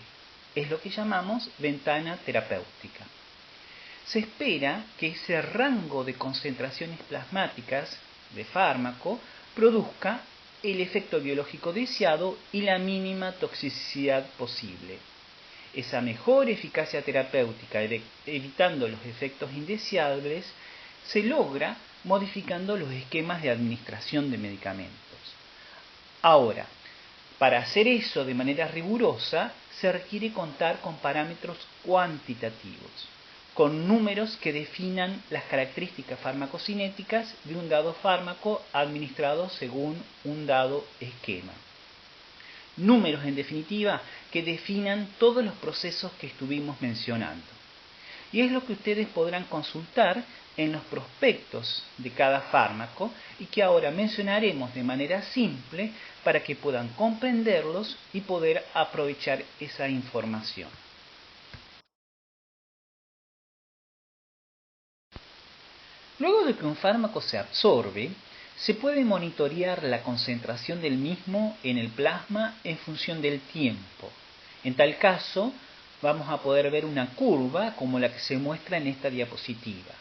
Es lo que llamamos ventana terapéutica. Se espera que ese rango de concentraciones plasmáticas de fármaco produzca el efecto biológico deseado y la mínima toxicidad posible. Esa mejor eficacia terapéutica, evitando los efectos indeseables, se logra modificando los esquemas de administración de medicamentos. Ahora, para hacer eso de manera rigurosa, se requiere contar con parámetros cuantitativos, con números que definan las características farmacocinéticas de un dado fármaco administrado según un dado esquema. Números, en definitiva, que definan todos los procesos que estuvimos mencionando. Y es lo que ustedes podrán consultar en los prospectos de cada fármaco y que ahora mencionaremos de manera simple para que puedan comprenderlos y poder aprovechar esa información. Luego de que un fármaco se absorbe, se puede monitorear la concentración del mismo en el plasma en función del tiempo. En tal caso, vamos a poder ver una curva como la que se muestra en esta diapositiva.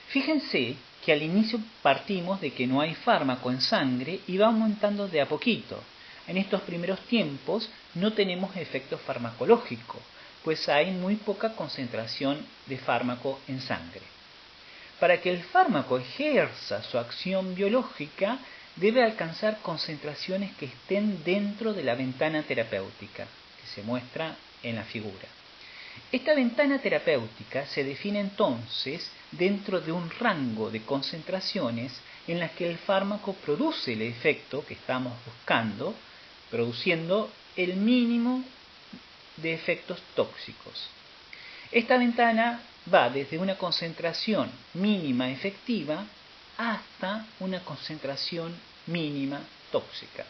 Fíjense que al inicio partimos de que no hay fármaco en sangre y va aumentando de a poquito. En estos primeros tiempos no tenemos efecto farmacológico, pues hay muy poca concentración de fármaco en sangre. Para que el fármaco ejerza su acción biológica, debe alcanzar concentraciones que estén dentro de la ventana terapéutica, que se muestra en la figura. Esta ventana terapéutica se define entonces dentro de un rango de concentraciones en las que el fármaco produce el efecto que estamos buscando, produciendo el mínimo de efectos tóxicos. Esta ventana va desde una concentración mínima efectiva hasta una concentración mínima tóxica.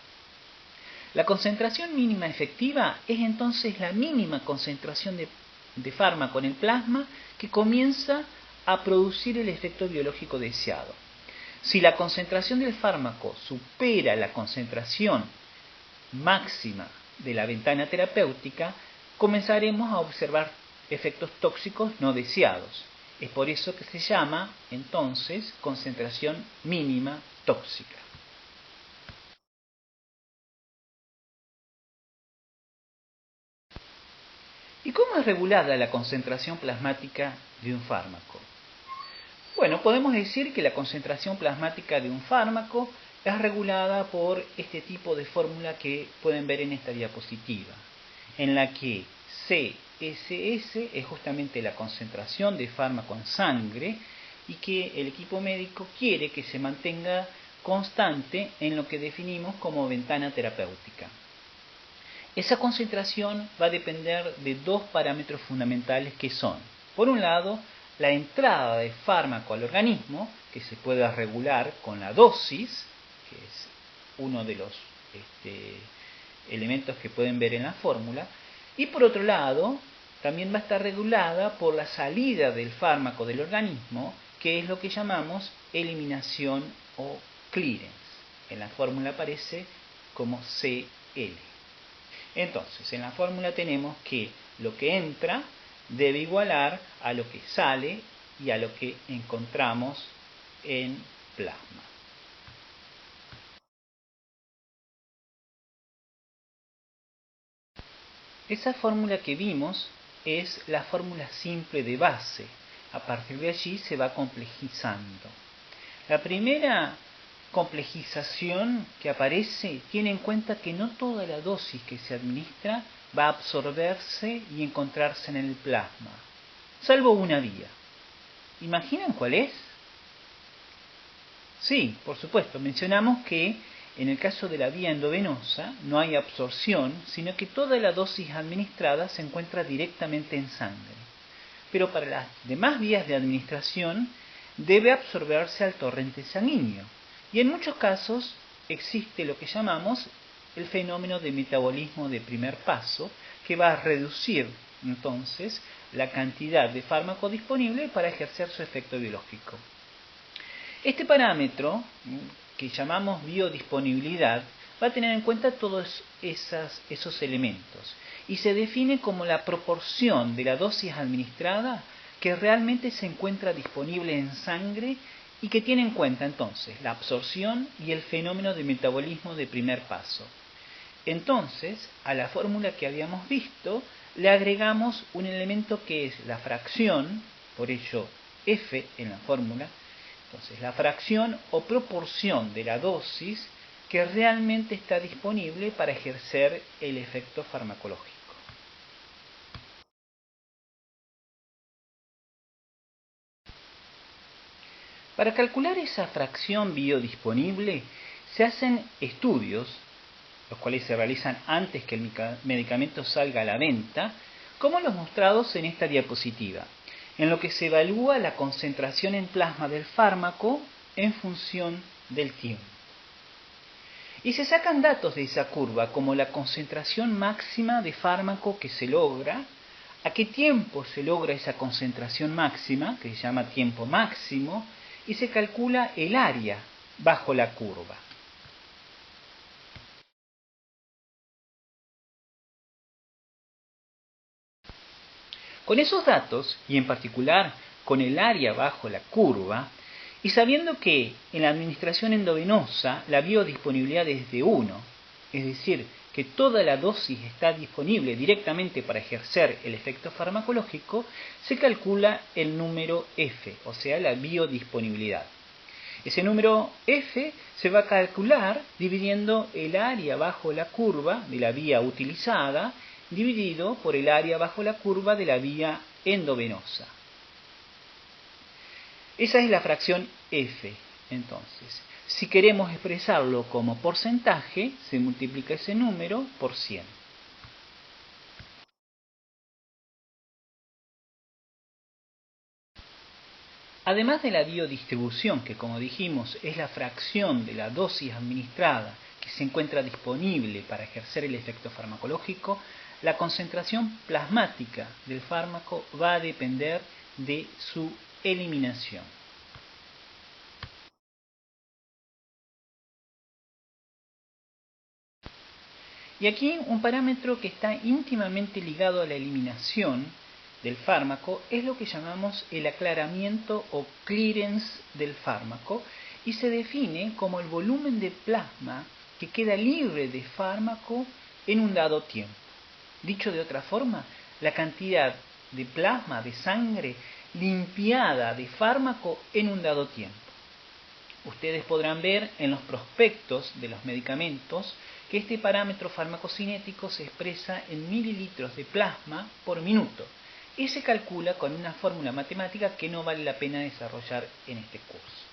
La concentración mínima efectiva es entonces la mínima concentración de fármaco en el plasma que comienza a producir el efecto biológico deseado. Si la concentración del fármaco supera la concentración máxima de la ventana terapéutica, comenzaremos a observar efectos tóxicos no deseados. Es por eso que se llama entonces concentración mínima tóxica. ¿Y cómo es regulada la concentración plasmática de un fármaco? Bueno, podemos decir que la concentración plasmática de un fármaco es regulada por este tipo de fórmula que pueden ver en esta diapositiva, en la que CSS es justamente la concentración de fármaco en sangre y que el equipo médico quiere que se mantenga constante en lo que definimos como ventana terapéutica. Esa concentración va a depender de dos parámetros fundamentales que son, por un lado, la entrada de fármaco al organismo, que se puede regular con la dosis, que es uno de los elementos que pueden ver en la fórmula, y por otro lado, también va a estar regulada por la salida del fármaco del organismo, que es lo que llamamos eliminación o clearance. En la fórmula aparece como CL. Entonces, en la fórmula tenemos que lo que entra debe igualar a lo que sale y a lo que encontramos en plasma. Esa fórmula que vimos es la fórmula simple de base. A partir de allí se va complejizando. La primera complejización que aparece tiene en cuenta que no toda la dosis que se administra va a absorberse y encontrarse en el plasma, salvo una vía. ¿Imaginan cuál es? Sí, por supuesto, mencionamos que en el caso de la vía endovenosa no hay absorción, sino que toda la dosis administrada se encuentra directamente en sangre. Pero para las demás vías de administración debe absorberse al torrente sanguíneo. Y en muchos casos existe lo que llamamos el fenómeno de metabolismo de primer paso, que va a reducir entonces la cantidad de fármaco disponible para ejercer su efecto biológico. Este parámetro, que llamamos biodisponibilidad, va a tener en cuenta todos esos elementos y se define como la proporción de la dosis administrada que realmente se encuentra disponible en sangre y que tiene en cuenta entonces la absorción y el fenómeno de metabolismo de primer paso. Entonces, a la fórmula que habíamos visto, le agregamos un elemento que es la fracción, por ello F en la fórmula. Entonces, la fracción o proporción de la dosis que realmente está disponible para ejercer el efecto farmacológico. Para calcular esa fracción biodisponible se hacen estudios, los cuales se realizan antes que el medicamento salga a la venta, como los mostrados en esta diapositiva, en lo que se evalúa la concentración en plasma del fármaco en función del tiempo. Y se sacan datos de esa curva, como la concentración máxima de fármaco que se logra, a qué tiempo se logra esa concentración máxima, que se llama tiempo máximo, y se calcula el área bajo la curva. Con esos datos, y en particular con el área bajo la curva, y sabiendo que en la administración endovenosa la biodisponibilidad es de 1, es decir, que toda la dosis está disponible directamente para ejercer el efecto farmacológico, se calcula el número F, o sea, la biodisponibilidad. Ese número F se va a calcular dividiendo el área bajo la curva de la vía utilizada dividido por el área bajo la curva de la vía endovenosa. Esa es la fracción F. Entonces, si queremos expresarlo como porcentaje, se multiplica ese número por 100. Además de la biodistribución, que como dijimos es la fracción de la dosis administrada que se encuentra disponible para ejercer el efecto farmacológico, la concentración plasmática del fármaco va a depender de su eliminación. Y aquí un parámetro que está íntimamente ligado a la eliminación del fármaco es lo que llamamos el aclaramiento o clearance del fármaco y se define como el volumen de plasma que queda libre de fármaco en un dado tiempo. Dicho de otra forma, la cantidad de plasma, de sangre, limpiada de fármaco en un dado tiempo. Ustedes podrán ver en los prospectos de los medicamentos que este parámetro farmacocinético se expresa en mililitros de plasma por minuto y se calcula con una fórmula matemática que no vale la pena desarrollar en este curso.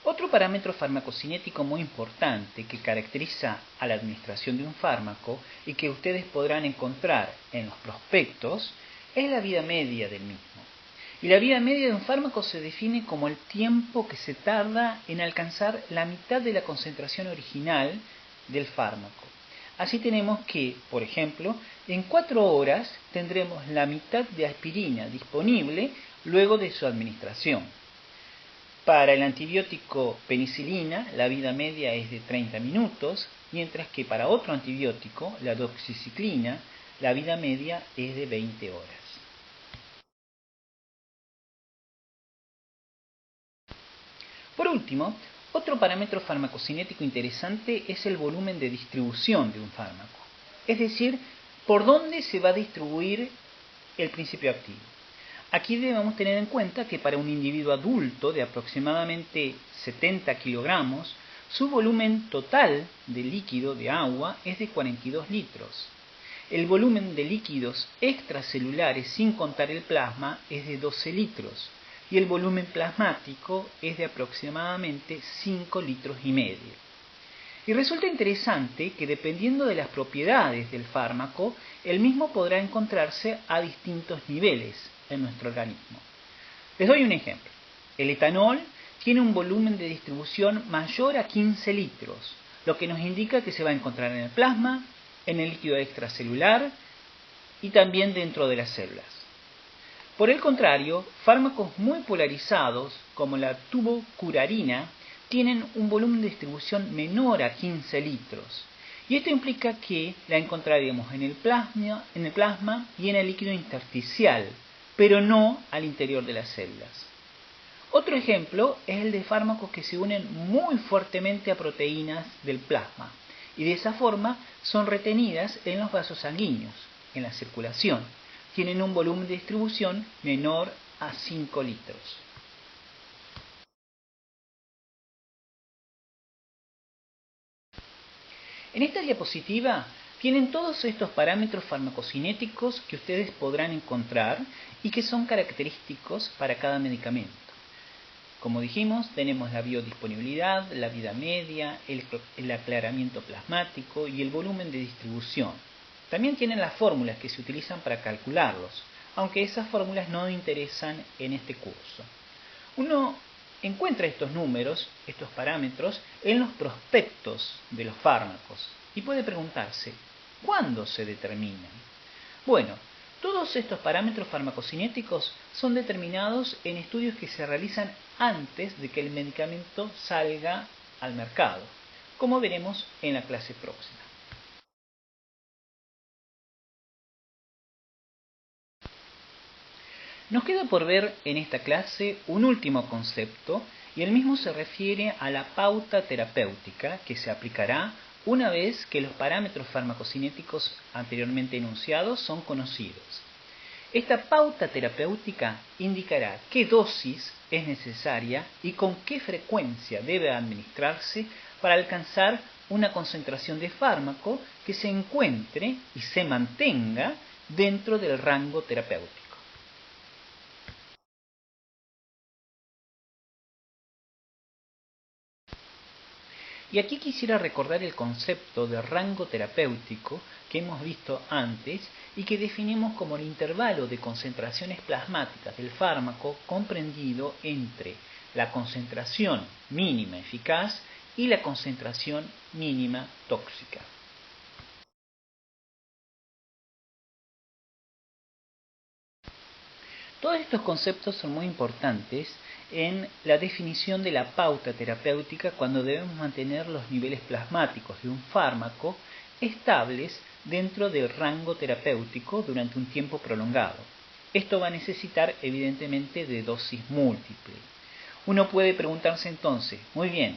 Otro parámetro farmacocinético muy importante que caracteriza a la administración de un fármaco y que ustedes podrán encontrar en los prospectos es la vida media del mismo. Y la vida media de un fármaco se define como el tiempo que se tarda en alcanzar la mitad de la concentración original del fármaco. Así tenemos que, por ejemplo, en 4 horas tendremos la mitad de aspirina disponible luego de su administración. Para el antibiótico penicilina, la vida media es de 30 minutos, mientras que para otro antibiótico, la doxiciclina, la vida media es de 20 horas. Por último, otro parámetro farmacocinético interesante es el volumen de distribución de un fármaco, es decir, por dónde se va a distribuir el principio activo. Aquí debemos tener en cuenta que para un individuo adulto de aproximadamente 70 kilogramos, su volumen total de líquido de agua es de 42 litros. El volumen de líquidos extracelulares sin contar el plasma es de 12 litros y el volumen plasmático es de aproximadamente 5 litros y medio. Y resulta interesante que dependiendo de las propiedades del fármaco, el mismo podrá encontrarse a distintos niveles en nuestro organismo. Les doy un ejemplo. El etanol tiene un volumen de distribución mayor a 15 litros, lo que nos indica que se va a encontrar en el plasma, en el líquido extracelular y también dentro de las células. Por el contrario, fármacos muy polarizados, como la tubocurarina, tienen un volumen de distribución menor a 15 litros. Y esto implica que la encontraremos en el plasma y en el líquido intersticial, pero no al interior de las células. Otro ejemplo es el de fármacos que se unen muy fuertemente a proteínas del plasma y de esa forma son retenidas en los vasos sanguíneos, en la circulación. Tienen un volumen de distribución menor a 5 litros. En esta diapositiva tienen todos estos parámetros farmacocinéticos que ustedes podrán encontrar y que son característicos para cada medicamento. Como dijimos, tenemos la biodisponibilidad, la vida media, el aclaramiento plasmático y el volumen de distribución. También tienen las fórmulas que se utilizan para calcularlos, aunque esas fórmulas no interesan en este curso. Uno encuentra estos números, estos parámetros, en los prospectos de los fármacos y puede preguntarse, ¿cuándo se determinan? Bueno, todos estos parámetros farmacocinéticos son determinados en estudios que se realizan antes de que el medicamento salga al mercado, como veremos en la clase próxima. Nos queda por ver en esta clase un último concepto y el mismo se refiere a la pauta terapéutica que se aplicará una vez que los parámetros farmacocinéticos anteriormente enunciados son conocidos. Esta pauta terapéutica indicará qué dosis es necesaria y con qué frecuencia debe administrarse para alcanzar una concentración de fármaco que se encuentre y se mantenga dentro del rango terapéutico. Y aquí quisiera recordar el concepto de rango terapéutico que hemos visto antes y que definimos como el intervalo de concentraciones plasmáticas del fármaco comprendido entre la concentración mínima eficaz y la concentración mínima tóxica. Todos estos conceptos son muy importantes en la definición de la pauta terapéutica cuando debemos mantener los niveles plasmáticos de un fármaco estables dentro del rango terapéutico durante un tiempo prolongado. Esto va a necesitar evidentemente de dosis múltiple. Uno puede preguntarse entonces, muy bien,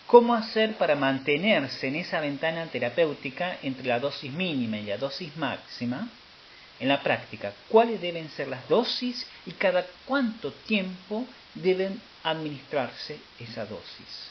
¿cómo hacer para mantenerse en esa ventana terapéutica entre la dosis mínima y la dosis máxima? En la práctica, ¿cuáles deben ser las dosis y cada cuánto tiempo deben administrarse esa dosis?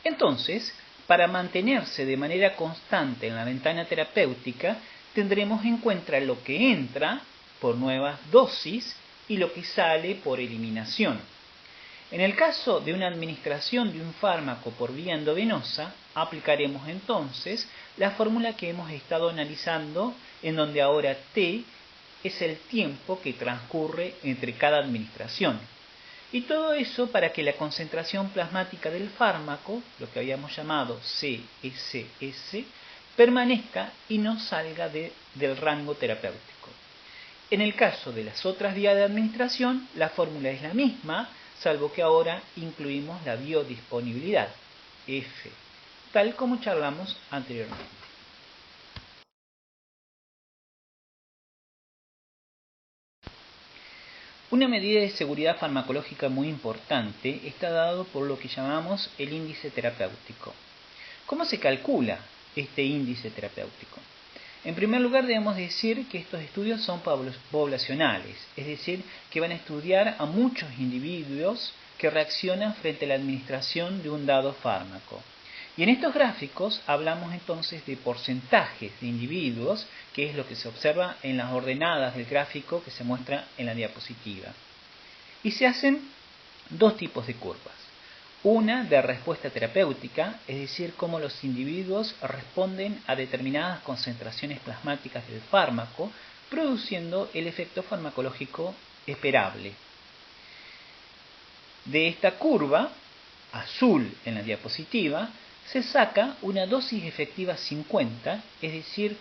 Entonces, para mantenerse de manera constante en la ventana terapéutica, tendremos en cuenta lo que entra por nuevas dosis y lo que sale por eliminación. En el caso de una administración de un fármaco por vía endovenosa, aplicaremos entonces la fórmula que hemos estado analizando, en donde ahora T es el tiempo que transcurre entre cada administración. Y todo eso para que la concentración plasmática del fármaco, lo que habíamos llamado CSS, permanezca y no salga del rango terapéutico. En el caso de las otras vías de administración, la fórmula es la misma, salvo que ahora incluimos la biodisponibilidad, F, tal como charlamos anteriormente. Una medida de seguridad farmacológica muy importante está dado por lo que llamamos el índice terapéutico. ¿Cómo se calcula este índice terapéutico? En primer lugar, debemos decir que estos estudios son poblacionales, es decir, que van a estudiar a muchos individuos que reaccionan frente a la administración de un dado fármaco. Y en estos gráficos hablamos entonces de porcentajes de individuos, que es lo que se observa en las ordenadas del gráfico que se muestra en la diapositiva. Y se hacen dos tipos de curvas. Una de respuesta terapéutica, es decir, cómo los individuos responden a determinadas concentraciones plasmáticas del fármaco, produciendo el efecto farmacológico esperable. De esta curva, azul en la diapositiva, se saca una dosis efectiva 50, es decir,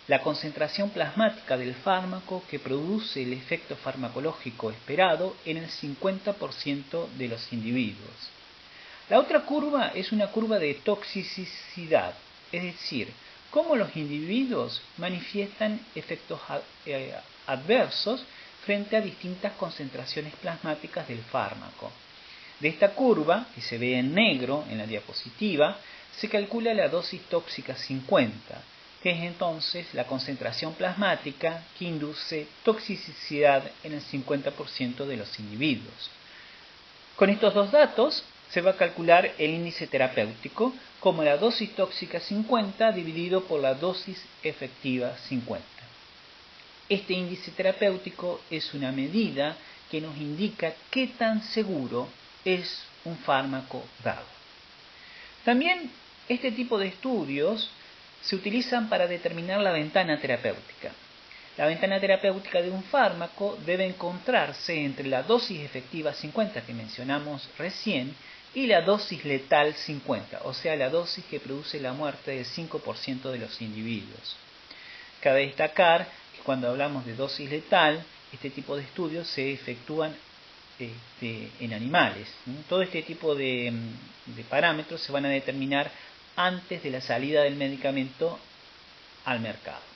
la concentración plasmática del fármaco que produce el efecto farmacológico esperado en el 50% de los individuos. La otra curva es una curva de toxicidad, es decir, cómo los individuos manifiestan efectos adversos frente a distintas concentraciones plasmáticas del fármaco. De esta curva, que se ve en negro en la diapositiva, se calcula la dosis tóxica 50, que es entonces la concentración plasmática que induce toxicidad en el 50% de los individuos. Con estos dos datos se va a calcular el índice terapéutico como la dosis tóxica 50 dividido por la dosis efectiva 50. Este índice terapéutico es una medida que nos indica qué tan seguro es un fármaco dado. También este tipo de estudios se utilizan para determinar la ventana terapéutica. La ventana terapéutica de un fármaco debe encontrarse entre la dosis efectiva 50 que mencionamos recién y la dosis letal 50, o sea, la dosis que produce la muerte del 5% de los individuos. Cabe destacar que cuando hablamos de dosis letal, este tipo de estudios se efectúan en animales. Todo este tipo de parámetros se van a determinar antes de la salida del medicamento al mercado.